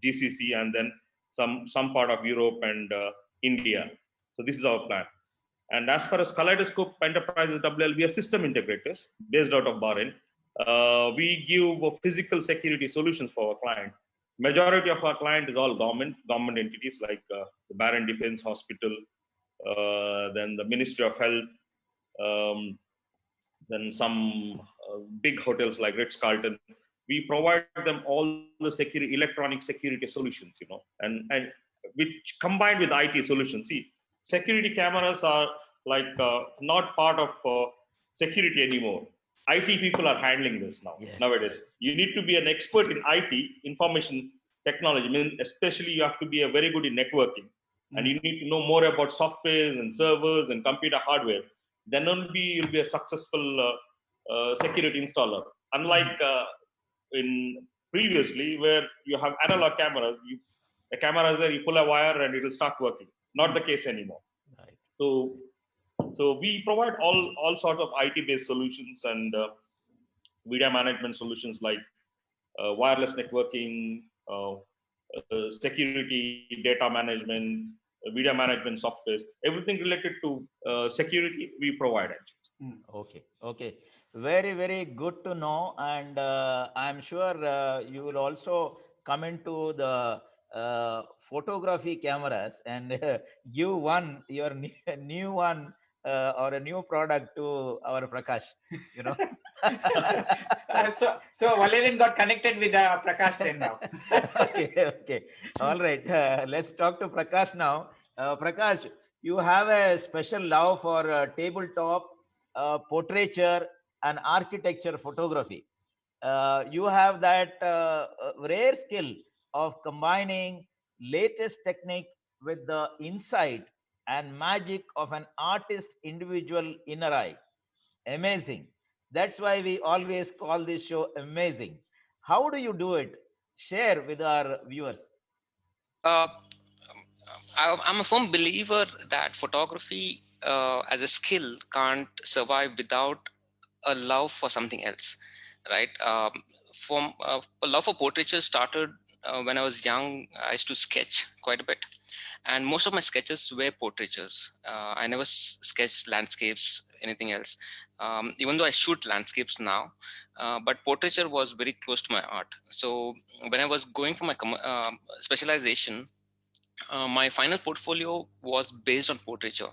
E: GCC, and then some part of Europe and India. So this is our plan. And as far as Kaleidoscope Enterprises WL, we are system integrators based out of Bahrain. We give physical security solutions for our client. Majority of our client is all government entities, like the Bahrain Defense Hospital, then the Ministry of Health, then some big hotels like Ritz-Carlton. We provide them all the electronic security solutions, and which combined with IT solutions. See, security cameras are like not part of security anymore. IT people are handling this now.
A: Yes.
E: Nowadays. You need to be an expert in IT, information technology. I mean, especially you have to be very good in networking, and you need to know more about software and servers and computer hardware. Then only you'll be a successful security installer. Unlike in previously, where you have analog cameras, the camera is there, you pull a wire and it will start working. Not the case anymore.
A: Right.
E: So we provide all sorts of IT-based solutions and media management solutions, like wireless networking, security, data management, media management software, everything related to security we provide, actually.
A: Okay. Very, very good to know. And I'm sure you will also come into the photography cameras and give your new one or a new product to our Prakash,
B: So Valerian got connected with Prakash then now.
A: Okay. All right. Let's talk to Prakash now. Prakash, you have a special love for tabletop, portraiture, and architecture photography. You have that rare skill of combining latest technique with the insight and magic of an artist's individual inner eye. Amazing. That's why we always call this show amazing. How do you do it? Share with our viewers.
D: Uh, I'm a firm believer that photography as a skill can't survive without a love for something else, right? A love for portraiture started when I was young. I used to sketch quite a bit, and most of my sketches were portraitures. I never sketched landscapes, anything else, even though I shoot landscapes now. But portraiture was very close to my art. So when I was going for my specialization, my final portfolio was based on portraiture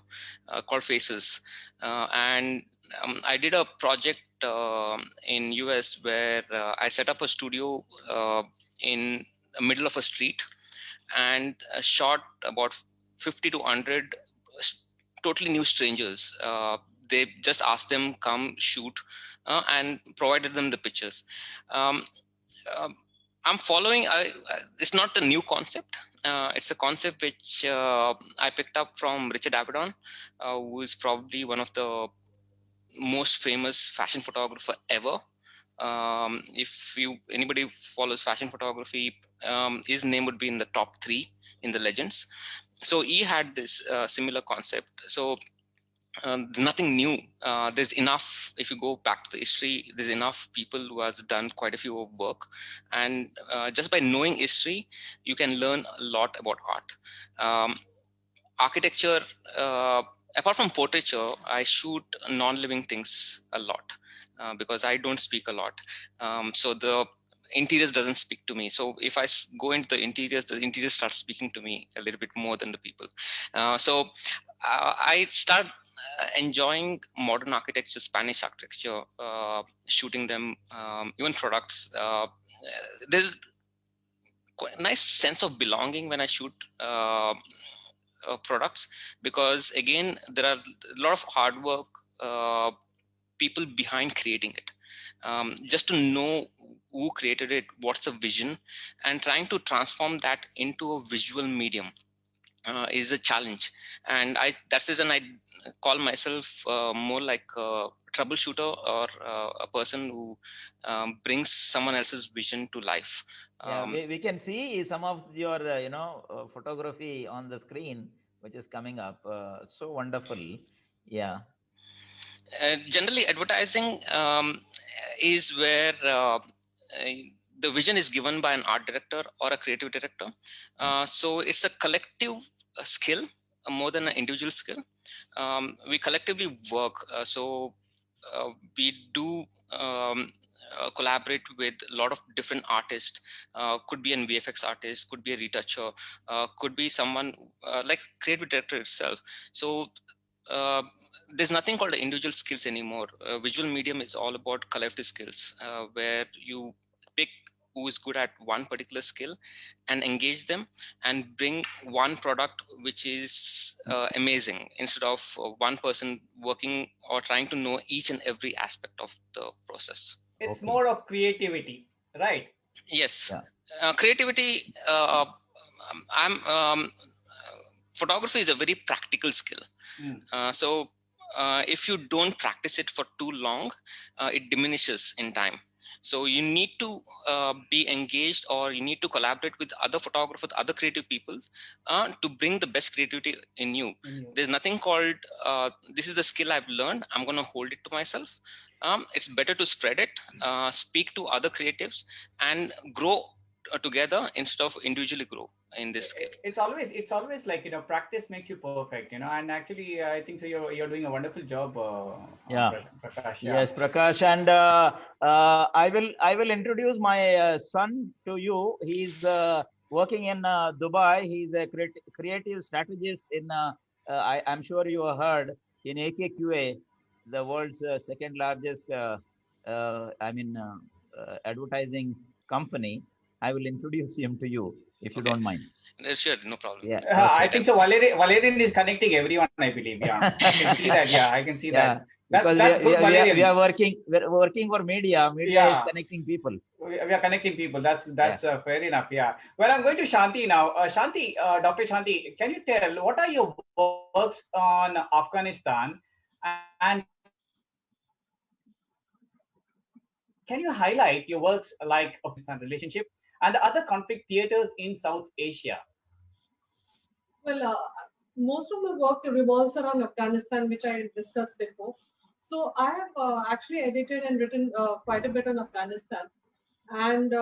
D: called Faces. And I did a project in US where I set up a studio in the middle of a street and shot about 50 to 100 totally new strangers. They just asked them come shoot and provided them the pictures. I'm following, it's not a new concept. It's a concept which I picked up from Richard Avedon, who is probably one of the most famous fashion photographer ever. If anybody follows fashion photography, his name would be in the top 3 in the legends. So he had this similar concept. So nothing new. There's enough. If you go back to the history, there's enough people who has done quite a few of work, and just by knowing history, you can learn a lot about art. Architecture, apart from portraiture, I shoot non-living things a lot because I don't speak a lot. So the interiors doesn't speak to me. So if I go into the interiors start speaking to me a little bit more than the people. So I start enjoying modern architecture, Spanish architecture, shooting them, even products. There's quite a nice sense of belonging when I shoot products, because again there are a lot of hard work, people behind creating it. Just to know who created it, what's the vision, and trying to transform that into a visual medium is a challenge. And that's the reason I call myself more like a troubleshooter, or a person who brings someone else's vision to life.
A: Yeah, we can see some of your photography on the screen, which is coming up. So wonderful. Yeah.
D: Generally, advertising is where the vision is given by an art director or a creative director. So it's a collective skill more than an individual skill. We collectively work. So we do collaborate with a lot of different artists. Could be an VFX artist, could be a retoucher, could be someone like creative director itself. So there's nothing called individual skills anymore. Visual medium is all about collective skills, where you pick who is good at one particular skill and engage them and bring one product which is amazing, instead of one person working or trying to know each and every aspect of the process.
B: It's
A: Okay.
B: more of creativity, right?
D: Yes.
A: Yeah.
D: Creativity, photography is a very practical skill. So if you don't practice it for too long, it diminishes in time. So you need to be engaged, or you need to collaborate with other photographers, other creative people, to bring the best creativity in you. There's nothing called this is the skill I've learned, I'm going to hold it to myself. It's better to spread it, speak to other creatives, and grow together instead of individually grow in this skill.
B: It's always like, practice makes you perfect, and actually I think so you're doing a wonderful job,
A: Yeah.
B: Prakash.
A: Yes, Prakash, and I will introduce my son to you. He's working in Dubai. He's a creative strategist in. I'm sure you have heard in AKQA, the world's second largest, advertising company. I will introduce him to you if you
D: Okay.
A: don't mind.
D: Sure, no problem.
A: Yeah.
B: I
A: Okay.
B: think so. Valerian is connecting everyone, I believe. Yeah, I can see that. Yeah, I can see
A: Yeah.
B: that.
A: Because
B: That's good, Valerian.
A: we are working for media. Media is connecting people.
B: We are connecting people. That's fair enough. Yeah. Well, I'm going to Shanthie now. Shanthie, Dr. Shanthie, can you tell what are your works on Afghanistan, and can you highlight your works like Afghanistan relationship and the other conflict theaters in South Asia?
C: Well, most of my work revolves around Afghanistan, which I discussed before. So I have actually edited and written quite a bit on Afghanistan. And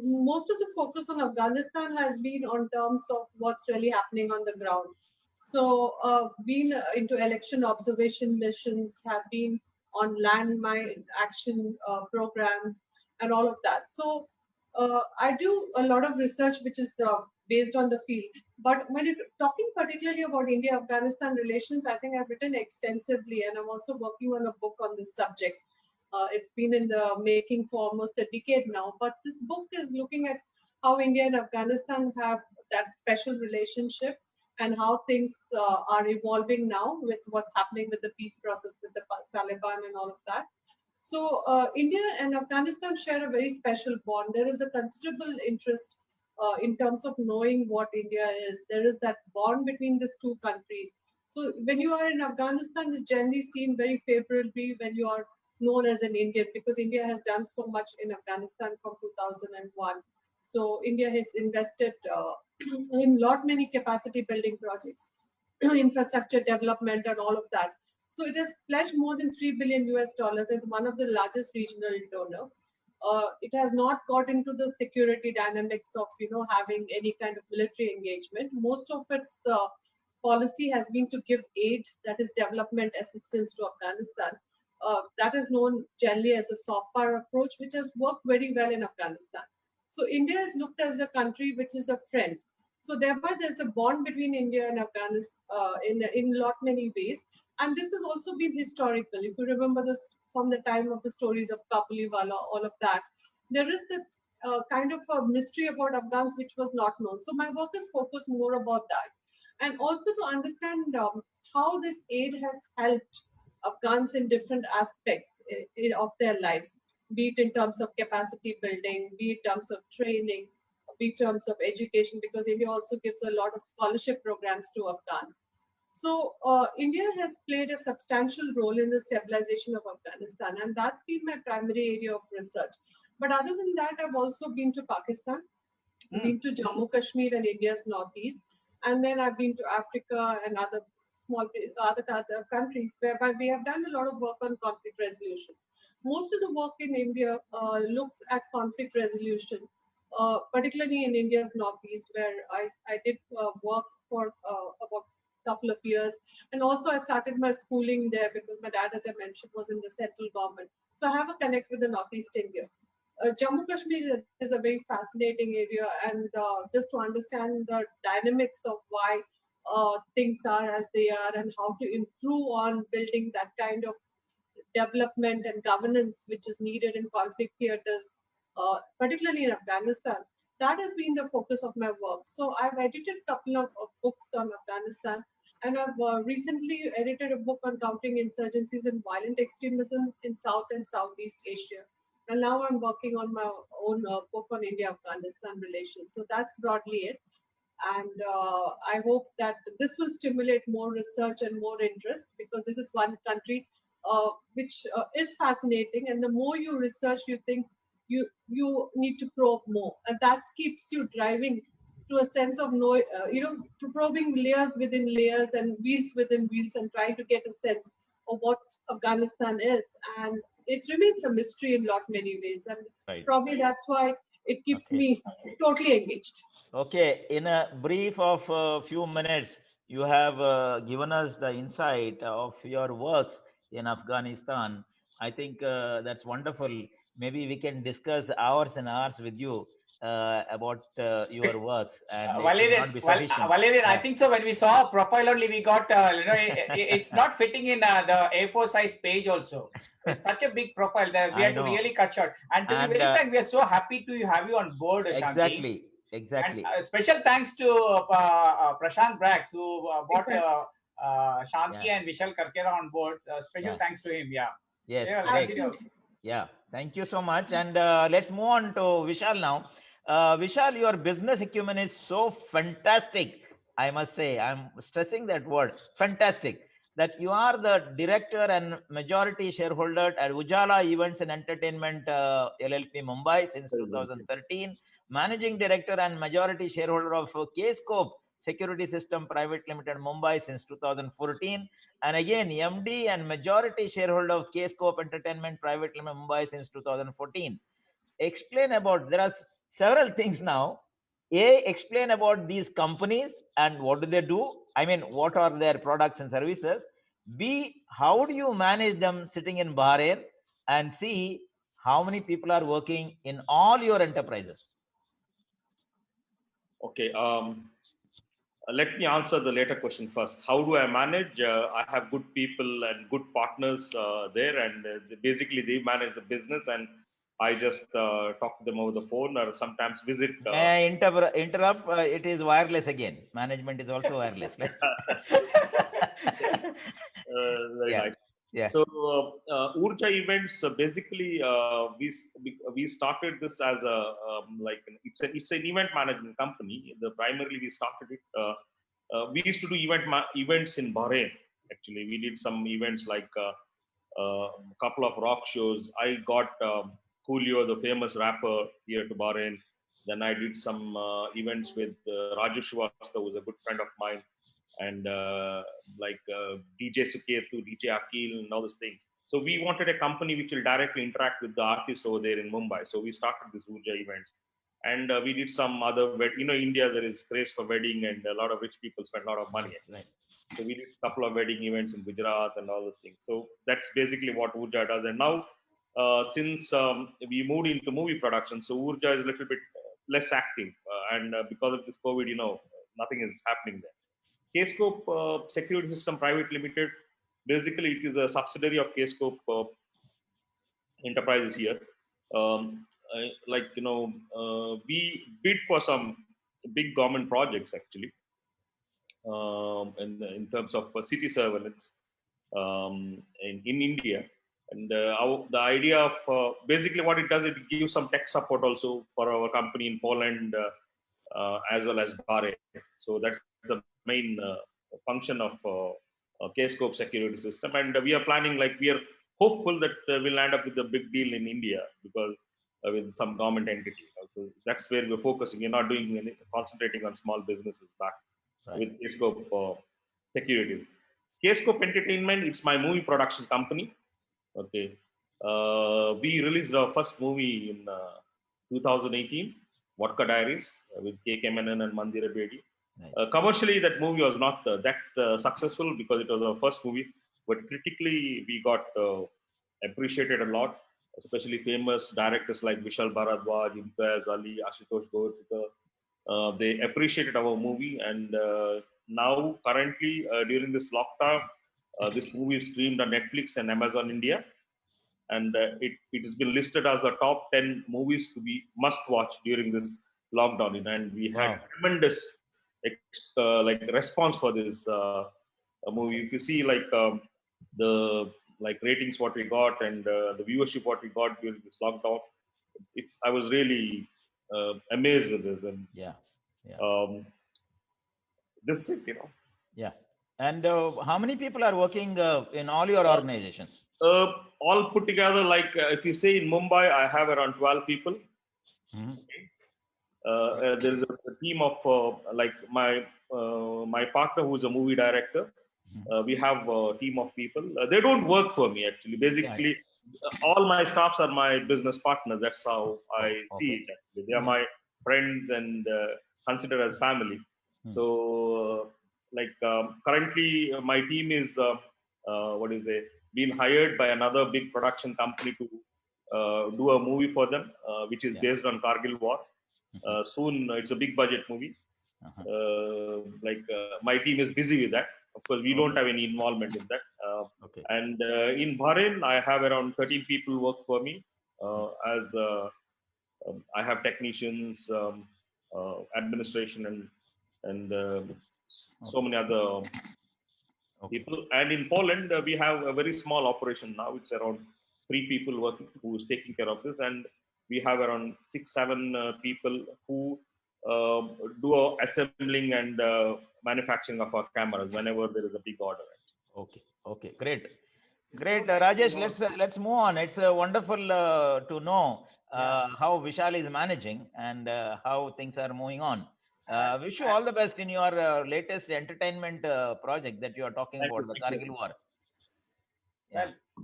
C: most of the focus on Afghanistan has been on terms of what's really happening on the ground. So, been into election observation missions, have been on landmine action programs, and all of that. So, I do a lot of research which is based on the field. But when talking particularly about India-Afghanistan relations, I think I've written extensively, and I'm also working on a book on this subject. It's been in the making for almost a decade now. But this book is looking at how India and Afghanistan have that special relationship and how things are evolving now with what's happening with the peace process with the Taliban and all of that. So India and Afghanistan share a very special bond. There is a considerable interest in terms of knowing what India is. There is that bond between these two countries. So when you are in Afghanistan, it's generally seen very favorably when you are known as an Indian, because India has done so much in Afghanistan from 2001. So India has invested in lot many capacity building projects, infrastructure development, and all of that. So it has pledged more than $3 billion US. It's one of the largest regional donor. It has not got into the security dynamics of having any kind of military engagement. Most of its policy has been to give aid, that is development assistance to Afghanistan. That is known generally as a soft power approach, which has worked very well in Afghanistan. So India is looked as the country which is a friend. So thereby there's a bond between India and Afghanistan in lot many ways. And this has also been historical. If you remember this from the time of the stories of Kabuliwala, all of that, there is the kind of a mystery about Afghans which was not known. So my work is focused more about that. And also to understand how this aid has helped Afghans in different aspects of their lives, be it in terms of capacity building, be it in terms of training, be it in terms of education, because India also gives a lot of scholarship programs to Afghans. So India has played a substantial role in the stabilization of Afghanistan, and that's been my primary area of research. But other than that, I've also been to Pakistan, been to Jammu Kashmir and India's northeast, and then I've been to Africa and other other countries whereby we have done a lot of work on conflict resolution. Most of the work in India looks at conflict resolution, particularly in India's northeast, where I did work for about a couple of years, and also I started my schooling there because my dad, as I mentioned, was in the central government. So I have a connect with the northeast India. Jammu Kashmir is a very fascinating area, and just to understand the dynamics of why things are as they are and how to improve on building that kind of development and governance which is needed in conflict theaters, particularly in Afghanistan. That has been the focus of my work. So I've edited a couple of books on Afghanistan, and I've recently edited a book on countering insurgencies and violent extremism in South and Southeast Asia. And now I'm working on my own book on India-Afghanistan relations. So that's broadly it. And I hope that this will stimulate more research and more interest, because this is one country which is fascinating. And the more you research, you think you need to probe more. And that keeps you driving to a sense of to probing layers within layers and wheels within wheels and trying to get a sense of what Afghanistan is. And it remains a mystery in lot many ways. And probably that's why it keeps me totally engaged.
A: Okay, in a brief of a few minutes, you have given us the insight of your works in Afghanistan. I think that's wonderful. Maybe we can discuss hours and hours with you about your works. And
B: Valerian,
A: yeah.
B: I think so. When we saw a profile only, we got it's not fitting in the A4 size page also. It's such a big profile that we had to really cut short. And to be very frank, we are so happy to have you on board, Shanthie.
A: Exactly.
B: And special thanks to Prashant Brax, who brought Shanthie and Vishal Karkera on board. Special thanks to him. Yeah.
A: Yes. Yeah. Thank you so much. And let's move on to Vishal now. Vishal, your business acumen is so fantastic. I must say, I'm stressing that word, fantastic, that you are the director and majority shareholder at Ujala Events and Entertainment LLP Mumbai since 2013, managing director and majority shareholder of K-Scope Security System Private Limited Mumbai since 2014, and again MD and majority shareholder of K-Scope Entertainment Private Limited Mumbai since 2014. Explain about, there are several things now. Explain about these companies and what do they do? I mean, what are their products and services? B, how do you manage them sitting in Bahrain? And C, how many people are working in all your enterprises?
E: Okay. Let me answer the later question first. How do I manage? I have good people and good partners there, and basically they manage the business, and I just talk to them over the phone or sometimes visit.
A: May I interrupt? It is wireless again. Management is also wireless.
E: Very nice.
A: Yeah.
E: So Urja Events, basically we started this as a it's an event management company. Primarily we started it. We used to do events in Bahrain. Actually, we did some events like a couple of rock shows. I got Coolio, the famous rapper, here to Bahrain. Then I did some events with Rajesh, who was a good friend of mine. and DJ Suketu, DJ Akil, and all those things. So we wanted a company which will directly interact with the artists over there in Mumbai. So we started this Urja events, and we did some other, India there is craze for wedding, and a lot of rich people spend a lot of money.
A: Right.
E: So we did a couple of wedding events in Gujarat and all those things. So that's basically what Urja does. And now, since we moved into movie production, so Urja is a little bit less active, and because of this COVID, nothing is happening there. Kscope Security System Private Limited, basically it is a subsidiary of Kscope Enterprises here. We bid for some big government projects actually, in terms of city surveillance in India. And the idea of basically what it does, it gives some tech support also for our company in Poland as well as Bahrain. So that's the main function of Kscope security system. And we are planning, we are hopeful that we'll end up with a big deal in India because with some government entity. So that's where we're focusing. We're not doing concentrating on small businesses back with Kscope security. Kscope Entertainment, it's my movie production company. Okay. We released our first movie in 2018, Vodka Diaries, with K.K. Menon and Mandira Bedi. Commercially, that movie was not that successful because it was our first movie, but critically, we got appreciated a lot, especially famous directors like Vishal Bharadwaj, Imtiaz Ali, Ashutosh Goenka. They appreciated our movie, and now, currently, during this lockdown, this movie is streamed on Netflix and Amazon India, and it has been listed as the top 10 movies to be must watch during this lockdown. And we had tremendous response for this movie. If you see the ratings what we got and the viewership what we got during this lockdown, I was really amazed with this. And this is it,
A: Yeah. And how many people are working in all your organizations?
E: All put together, if you say in Mumbai, I have around 12 people.
A: Mm-hmm.
E: There is a team of my partner who is a movie director. We have a team of people. They don't work for me actually. Basically, all my staffs are my business partners. That's how I see it. Actually, they are my friends and considered as family. So, currently, my team is being hired by another big production company to do a movie for them, which is based on Kargil War. Soon, it's a big budget movie. My team is busy with that. Of course, we don't have any involvement in that. And in Bahrain, I have around 13 people work for me. I have technicians, administration, and so many other people. And in Poland, we have a very small operation now. It's around 3 people working who is taking care of this, and we have around 6-7 people who do assembling and manufacturing of our cameras whenever there is a big order.
A: Okay, great. Rajesh, let's move on. It's wonderful to know how Vishal is managing and how things are moving on. Wish you all the best in your latest entertainment project that you are talking about, the Kargil War.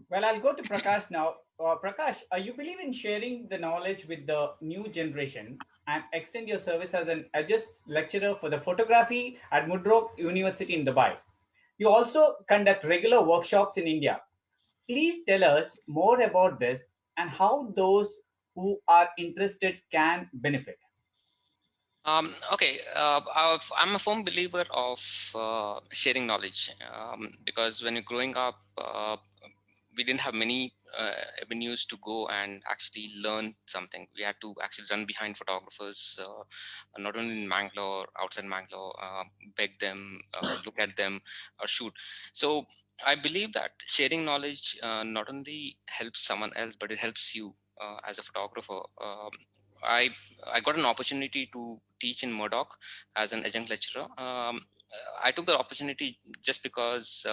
B: Well, I'll go to Prakash now. Prakash, you believe in sharing the knowledge with the new generation and extend your service as an adjunct lecturer for the photography at Mudrog University in Dubai. You also conduct regular workshops in India. Please tell us more about this and how those who are interested can benefit.
D: Okay, I'm a firm believer of sharing knowledge because when you're growing up, we didn't have many avenues to go and actually learn something. We had to actually run behind photographers, not only in Mangalore, outside Mangalore, beg them, look at them, or shoot. So I believe that sharing knowledge not only helps someone else, but it helps you as a photographer. I got an opportunity to teach in Murdoch as an adjunct lecturer. I took the opportunity just because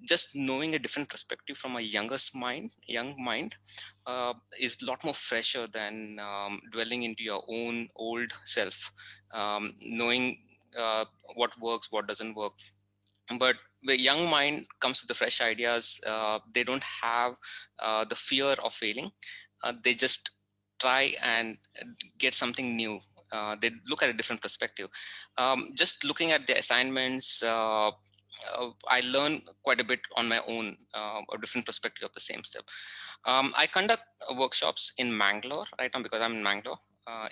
D: just knowing a different perspective from a young mind is a lot more fresher than dwelling into your own old self. Knowing what works, what doesn't work. But the young mind comes with the fresh ideas. They don't have the fear of failing. They just try and get something new. They look at a different perspective. Just looking at the assignments, I learn quite a bit on my own, a different perspective of the same step. I conduct workshops in Mangalore right now because I'm in Mangalore,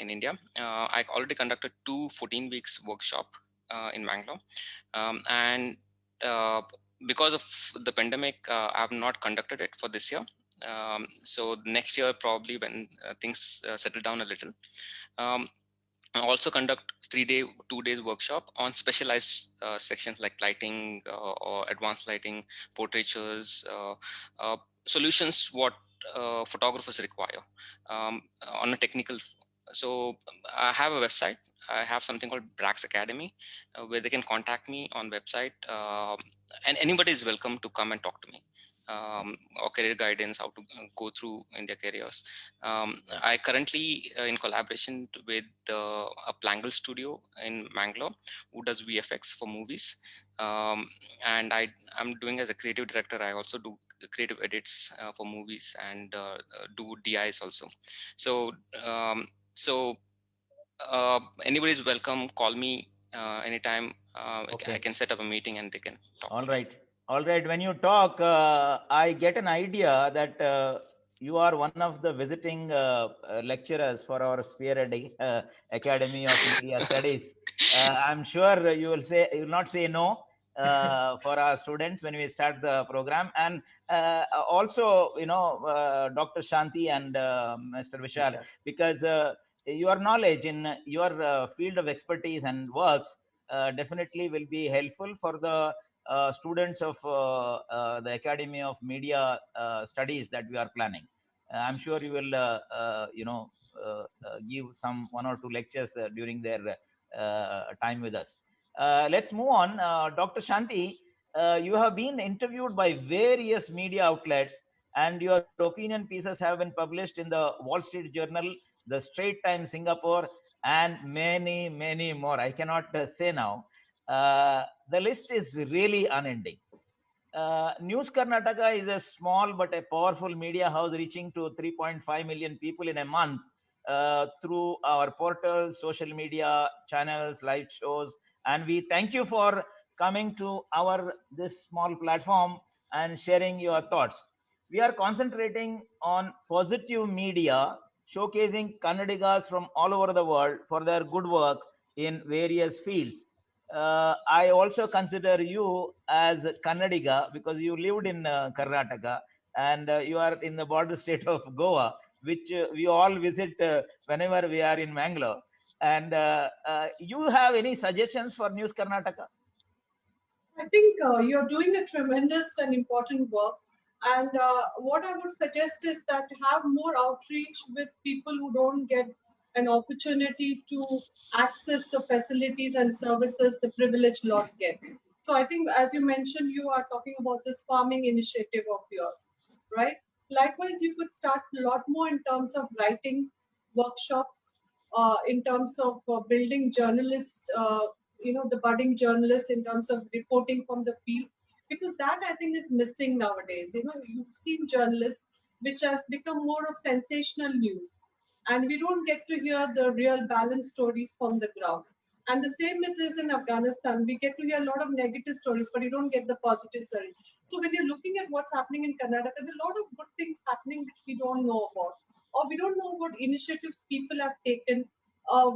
D: in India. I already conducted 2 14 weeks workshop in Mangalore, and uh, because of the pandemic, I have not conducted it for this year. So next year, probably when things settle down a little. I also conduct 2 days workshop on specialized sections like lighting or advanced lighting, portraitures, solutions what photographers require on a technical. So I have a website. I have something called Brax Academy, where they can contact me on website, and anybody is welcome to come and talk to me, or career guidance, how to go through in their careers. I currently in collaboration with a Plangle studio in Mangalore, who does VFX for movies, and I'm doing as a creative director. I also do creative edits for movies and do DIs also. So anybody is welcome. Call me anytime.
A: Okay.
D: I can set up a meeting and they can talk.
A: All right. All right. When you talk, I get an idea that you are one of the visiting lecturers for our Spearhead Academy of Media Studies. I'm sure you will not say no for our students when we start the program. And also, Dr. Shanthie and Mr. Vishal, because your knowledge in your field of expertise and works definitely will be helpful for the students of the Academy of Media Studies that we are planning. I'm sure you will, give some 1 or 2 lectures during their time with us. Let's move on. Dr. Shanti, you have been interviewed by various media outlets, and your opinion pieces have been published in the Wall Street Journal, the Straits Times Singapore, and many, many more. I cannot say now. The list is really unending. News Karnataka is a small but a powerful media house reaching to 3.5 million people in a month through our portals, social media channels, live shows, and we thank you for coming to our this small platform and sharing your thoughts. We are concentrating on positive media, showcasing Kannadigas from all over the world for their good work in various fields. I also consider you as Kannadiga because you lived in Karnataka, and you are in the border state of Goa, which we all visit whenever we are in Mangalore. And you have any suggestions for News Karnataka?
C: I think you're doing a tremendous and important work. And what I would suggest is that have more outreach with people who don't get an opportunity to access the facilities and services the privileged lot get. So I think, as you mentioned, you are talking about this farming initiative of yours, right? Likewise, you could start a lot more in terms of writing workshops, in terms of building journalists, the budding journalists in terms of reporting from the field, because that I think is missing nowadays. You've seen journalists which has become more of sensational news, and we don't get to hear the real balanced stories from the ground. And the same it is in Afghanistan. We get to hear a lot of negative stories, but you don't get the positive stories. So when you're looking at what's happening in Karnataka, there are a lot of good things happening which we don't know about, or we don't know what initiatives people have taken,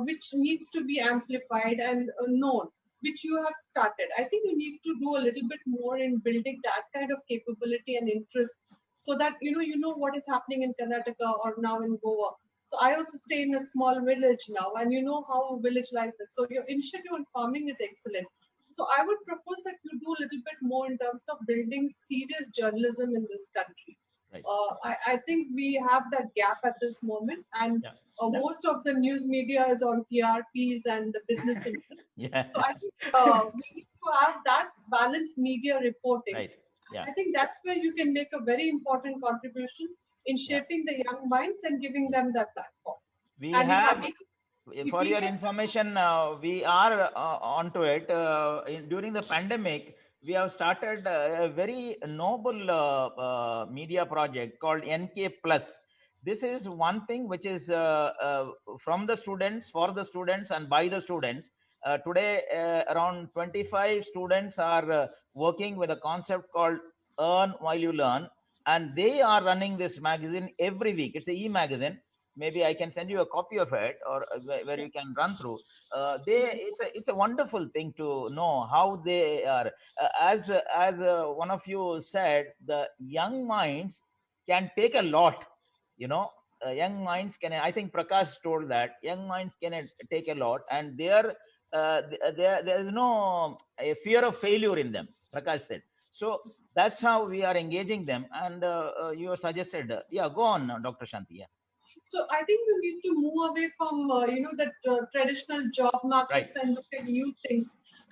C: which needs to be amplified and known, which you have started. I think you need to do a little bit more in building that kind of capability and interest, so that you know what is happening in Karnataka or now in Goa. So I also stay in a small village now, and you know how village life is. So your initiative on farming is excellent. So I would propose that you do a little bit more in terms of building serious journalism in this country.
A: Right.
C: I think we have that gap at this moment, and most of the news media is on TRPs and the business interest.
A: Yeah.
C: So I think we need to have that balanced media reporting.
A: Right. Yeah.
C: I think that's where you can make a very important contribution in shaping the young minds and giving them that platform.
A: We
C: And if I
A: have
C: make
A: For your information, we are onto it. During the pandemic, we have started a very noble media project called NK Plus. This is one thing which is from the students, for the students, and by the students. Today, around 25 students are working with a concept called Earn While You Learn, and they are running this magazine every week. It's an e-magazine. Maybe I can send you a copy of it, or where you can run through. It's a wonderful thing to know how they are. As one of you said, the young minds can take a lot. You know, young minds can. I think Prakash told that young minds can take a lot, and there is no a fear of failure in them. Prakash said so. That's how we are engaging them. And you suggested, yeah, go on, Dr. Shanthie. Yeah.
C: So I think you need to move away from that traditional job markets and look at new things.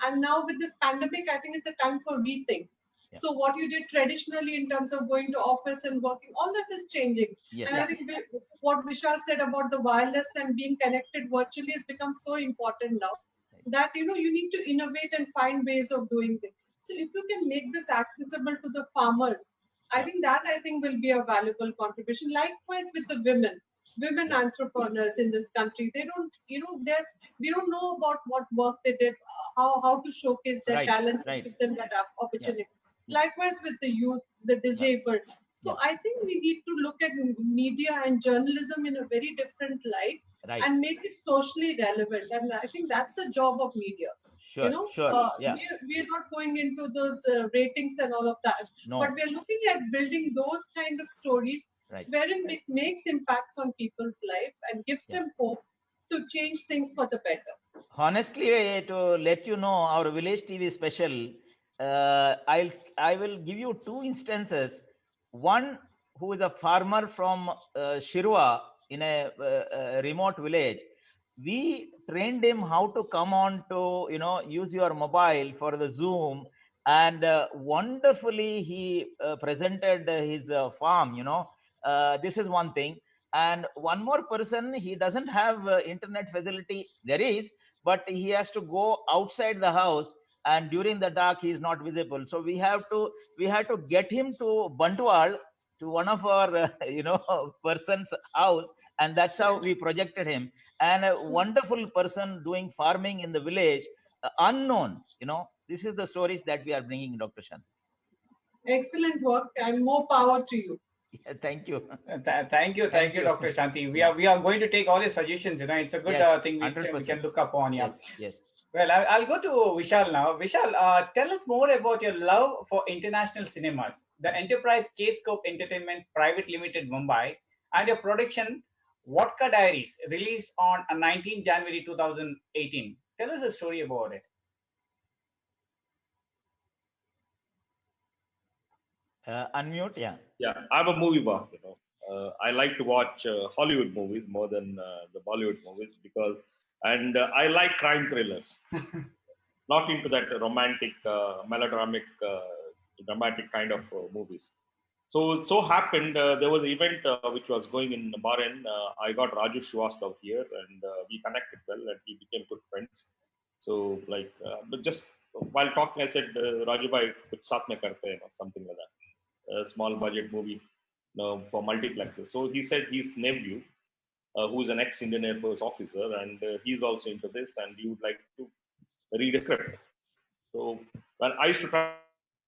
C: And now with this pandemic, I think it's a time for rethink.
A: Yeah.
C: So what you did traditionally in terms of going to office and working, all that is changing.
A: Yes.
C: And I think what Vishal said about the wireless and being connected virtually has become so important now that you need to innovate and find ways of doing things. So if you can make this accessible to the farmers, I think will be a valuable contribution. Likewise with the women entrepreneurs in this country, they don't we don't know about what work they did, how to showcase their talents and give them that opportunity. Likewise with the youth, the disabled. So I think we need to look at media and journalism in a very different light and make it socially relevant, and I think that's the job of media.
A: Sure,
C: we're not going into those ratings and all of that, but we're looking at building those kind of stories wherein it makes impacts on people's life and gives them hope to change things for the better.
A: Honestly, to let you know, our village TV special, I will give you two instances. One who is a farmer from Shirwa in a remote village. We trained him how to come on to use your mobile for the Zoom, and wonderfully he presented his farm. This is one thing. And one more person, he doesn't have internet facility. There is, but he has to go outside the house, and during the dark he is not visible. So we have to get him to Bantwal, to one of our person's house, and that's how we projected him. And a wonderful person doing farming in the village, unknown. This is the stories that we are bringing, Dr. Shanthie.
C: Excellent work, and more power to you.
A: Thank you.
B: Thank you, Dr. Shanthie. We are going to take all your suggestions. It's a good thing we can look upon. Yeah.
A: Yes.
B: Well, I'll go to Vishal now. Vishal, tell us more about your love for international cinemas, the enterprise K-Scope Entertainment Private Limited, Mumbai, and your production, Vodka Diaries, released on 19 January 2018. Tell us a story about it.
A: Unmute, yeah.
E: Yeah, I'm a movie buff. I like to watch Hollywood movies more than the Bollywood movies and I like crime thrillers. Not into that romantic, melodramatic, dramatic kind of movies. So happened there was an event which was going in Bahrain. I got Rajesh here, and we connected well, and we became good friends. So but just while talking, I said, Raju bhai, kuch saath mein karte hain, something like that. A small budget movie for multiplexes. So he said his nephew, who is an ex-Indian Air Force officer, and he's also into this, and he would like to read a script. So I used to travel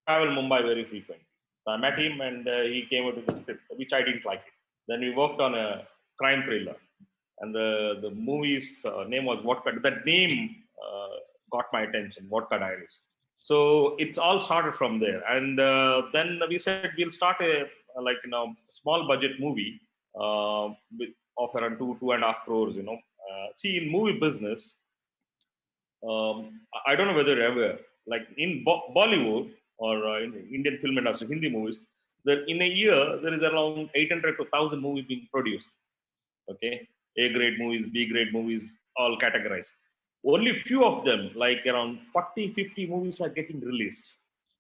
E: Mumbai very frequently. So I met him, and he came out with the script, which I didn't like it. Then we worked on a crime thriller, and the movie's name was Vodka. That name got my attention, Vodka Diaries. So it's all started from there, and then we said we'll start a small budget movie of around 2.5 crores. See, in movie business, I don't know whether you're aware, like in Bollywood or in Indian film industry, Hindi movies, that in a year there is around 800 to 1,000 movies being produced. Okay, A grade movies, B grade movies, all categorized. Only few of them, like around 40, 50 movies are getting released.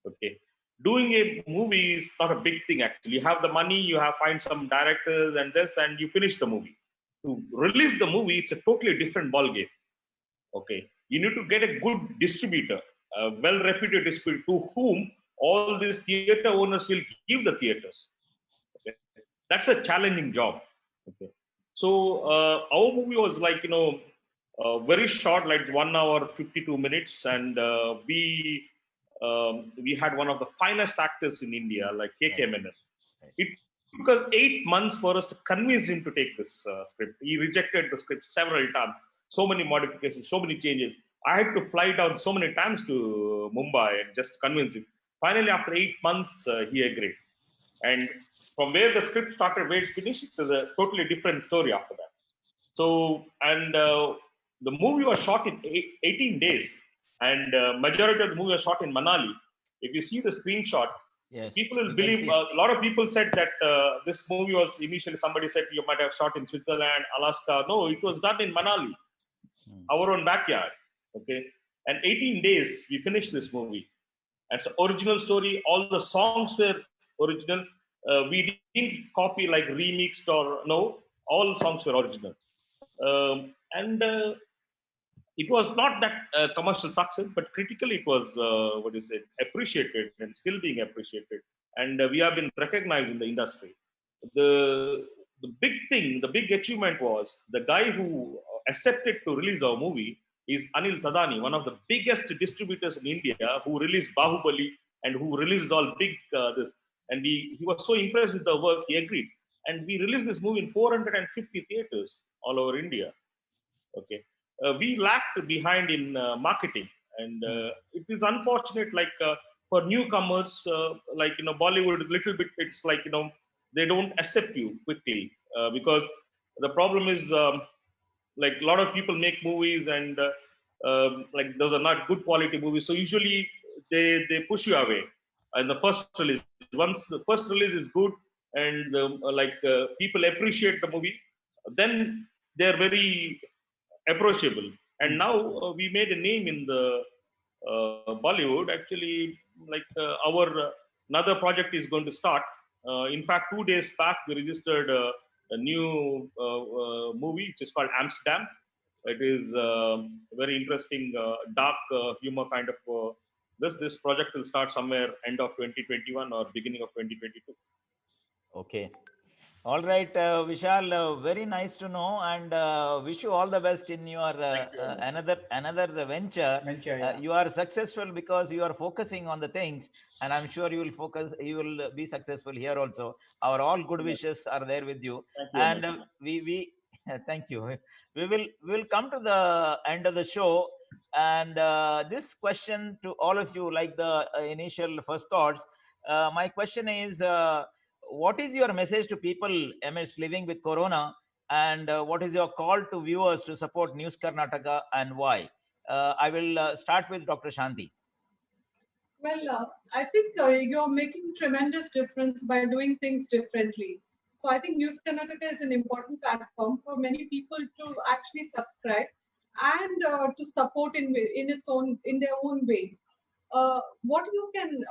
E: Okay. Doing a movie is not a big thing actually. You have the money, you have find some directors and this, and you finish the movie. to release the movie, it's a totally different ball game. Okay, you need to get a good distributor, a well-reputed distributor to whom all these theater owners will give the theaters. Okay, that's a challenging job. Okay, so our movie was like very short, like 1 hour 52 minutes, and we had one of the finest actors in India, like KK Menon. It took us 8 months for us to convince him to take this script. He rejected the script several times, so many modifications, so many changes. I had to fly down so many times to Mumbai and just convince him. Finally, after 8 months, he agreed. And from where the script started, where it finished, it was a totally different story after that. So, and the movie was shot in 18 days, and majority of the movie was shot in Manali. If you see the screenshot,
A: Yes,
E: people will
A: you can
E: believe.
A: see.
E: A lot of people said that this movie was initially, somebody said you might have shot in Switzerland, Alaska. No, it was done in Manali, our own backyard. Okay, and 18 days we finished this movie. It's an original story. All the songs were original. We didn't copy like remixed or no. All songs were original. And it was not that commercial success, but critically it was what is it, appreciated and still being appreciated. And we have been recognized in the industry. The big thing, the big achievement was the guy who accepted to release our movie is Anil Tadani, one of the biggest distributors in India, who released Bahubali and who released all big this. And he was so impressed with the work, he agreed. And we released this movie in 450 theaters all over India. Okay, we lacked behind in marketing, and it is unfortunate. Like for newcomers, like Bollywood, a little bit. It's like they don't accept you quickly because the problem is like a lot of people make movies and like those are not good quality movies. So usually they push you away. And the first release, once the first release is good and like people appreciate the movie, then they're very approachable. And now we made a name in the Bollywood. Actually, like our another project is going to start. In fact, 2 days back we registered a new movie which is called Amsterdam. It is very interesting, dark humor kind of. This project will start somewhere end of 2021 or beginning of 2022.
A: Okay. All right, Vishal, very nice to know, and wish you all the best in your another venture.
B: Yeah.
A: You are successful because you are focusing on the things, and I'm sure you will focus. You will be successful here also. Our all good wishes are there with you,
E: Thank you very
A: and
E: much.
A: we thank you. We will come to the end of the show, and this question to all of you, like the initial first thoughts. My question is. What is your message to people amidst living with corona, and what is your call to viewers to support News Karnataka, and why? I will start with Dr. Shanthie.
C: Well, I think you're making tremendous difference by doing things differently. So I think News Karnataka is an important platform for many people to actually subscribe and to support in their own ways. What you can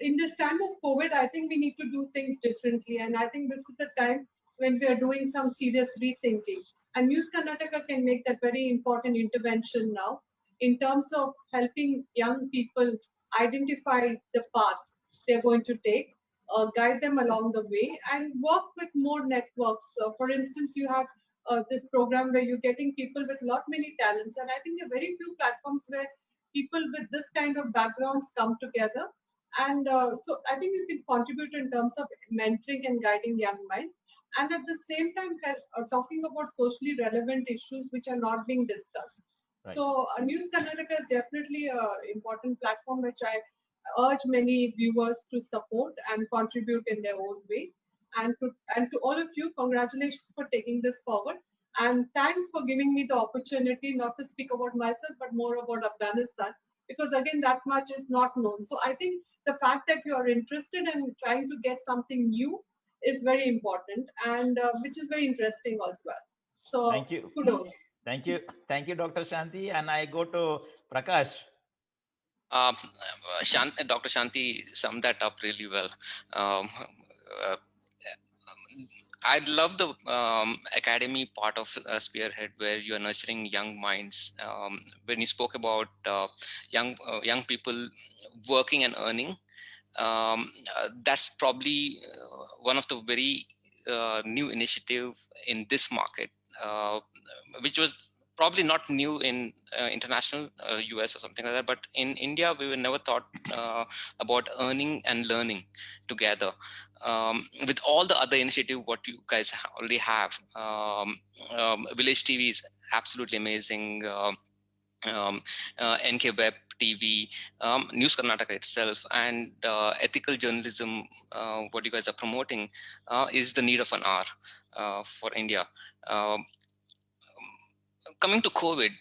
C: in this time of COVID, I think we need to do things differently, and I think this is the time when we are doing some serious rethinking. And News Karnataka can make that very important intervention now in terms of helping young people identify the path they're going to take, guide them along the way, and work with more networks. For instance, you have this program where you're getting people with lot many talents, and I think there are very few platforms where people with this kind of backgrounds come together. And so I think you can contribute in terms of mentoring and guiding young minds, and at the same time talking about socially relevant issues which are not being discussed.
A: Right.
C: So News Karnataka is definitely an important platform which I urge many viewers to support and contribute in their own way. And to all of you, congratulations for taking this forward. And thanks for giving me the opportunity not to speak about myself, but more about Afghanistan, because again, that much is not known. So I think the fact that you are interested in trying to get something new is very important, and which is very interesting as well. So
A: Thank you.
C: kudos.
A: Thank you, Dr. Shanthie. And I go to Prakash.
D: Um, Dr. Shanti summed that up really well. I love the academy part of Spearhead, where you are nurturing young minds. When you spoke about young people working and earning, that's probably one of the very new initiative in this market, which was probably not new in international US or something like that, but in India we were never thought about earning and learning together. With all the other initiative what you guys already have, Village TV is absolutely amazing. NK Web TV, News Karnataka itself, and ethical journalism, what you guys are promoting, is the need of an hour for India. Coming to COVID,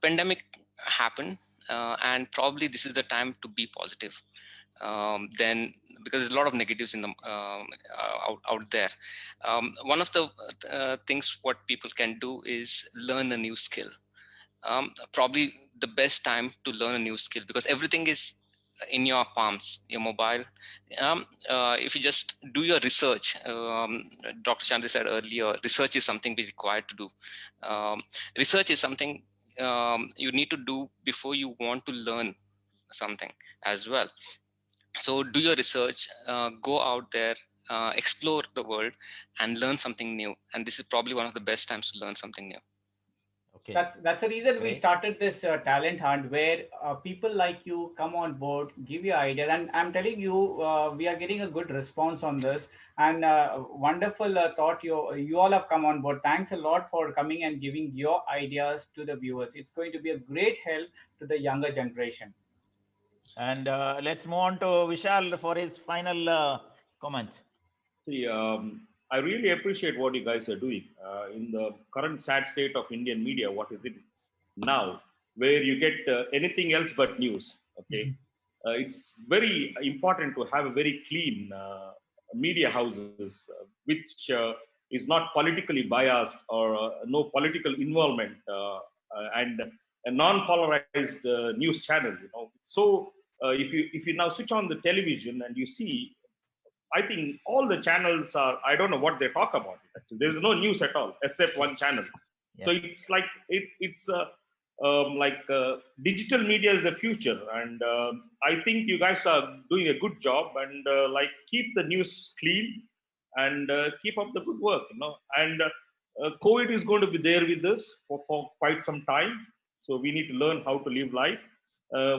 D: pandemic happened, and probably this is the time to be positive. Then, because there's a lot of negatives in the out there. One of the things what people can do is learn a new skill. Probably the best time to learn a new skill, because everything is in your palms, your mobile. If you just do your research, Dr. Shanthie said earlier, research is something we require to do. Research is something you need to do before you want to learn something as well. So do your research, go out there, explore the world and learn something new. And this is probably one of the best times to learn something new.
A: Okay.
B: That's the reason we
A: Great.
B: started this talent hunt, where people like you come on board, give you ideas, and I'm telling you, we are getting a good response on this, and wonderful thought you all have come on board. Thanks a lot for coming and giving your ideas to the viewers. It's going to be a great help to the younger generation.
A: And let's move on to Vishal for his final comments.
E: See, I really appreciate what you guys are doing in the current sad state of Indian media. What is it now, where you get anything else but news? Okay, it's very important to have a very clean media houses, which is not politically biased or no political involvement, and a non-polarized news channel. You know, so if you now switch on the television and you see, I think all the channels are, I don't know what they talk about it actually. There's no news at all except one channel.
A: Yeah.
E: So it's like it's digital media is the future, and I think you guys are doing a good job, and like keep the news clean and keep up the good work, you know. And COVID is going to be there with us for quite some time, so we need to learn how to live life.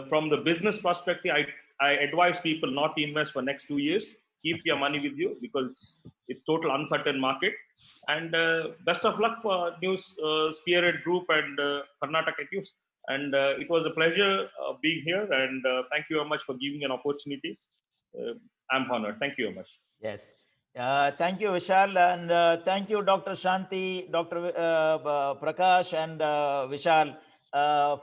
E: From the business perspective, I advise people not to invest for next 2 years. Keep your money with you because it's total uncertain market. And best of luck for News Spearhead Group and Karnataka News. And it was a pleasure being here. And thank you very much for giving an opportunity. I'm honored. Thank you very much.
A: Yes. Thank you, Vishal, and thank you, Dr. Shanthie, Dr. Prakash, and Vishal,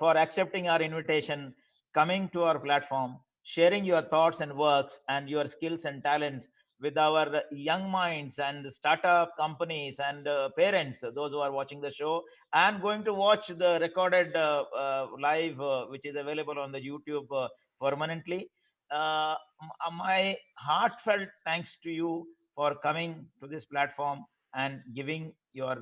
A: for accepting our invitation, coming to our platform, sharing your thoughts and works and your skills and talents with our young minds and startup companies and parents, those who are watching the show and going to watch the recorded live, which is available on the YouTube permanently. My heartfelt thanks to you for coming to this platform and giving your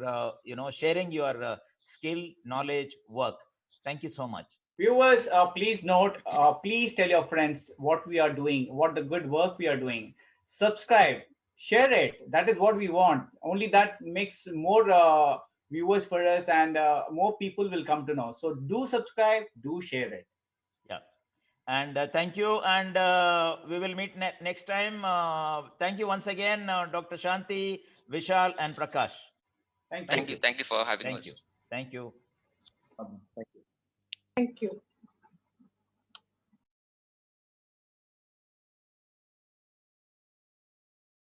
A: sharing your skill, knowledge, work. Thank you so much.
B: Viewers, please note, please tell your friends what we are doing, what the good work we are doing. Subscribe, share it. That is what we want. Only that makes more viewers for us, and more people will come to know. So do subscribe, do share it.
A: Yeah. And thank you. And we will meet next time. Thank you once again, Dr. Shanthie, Vishal, and Prakash.
B: Thank you.
D: Thank you. Thank you for having
A: Thank
D: us.
A: you. Thank you.
E: Thank you.
C: Thank you.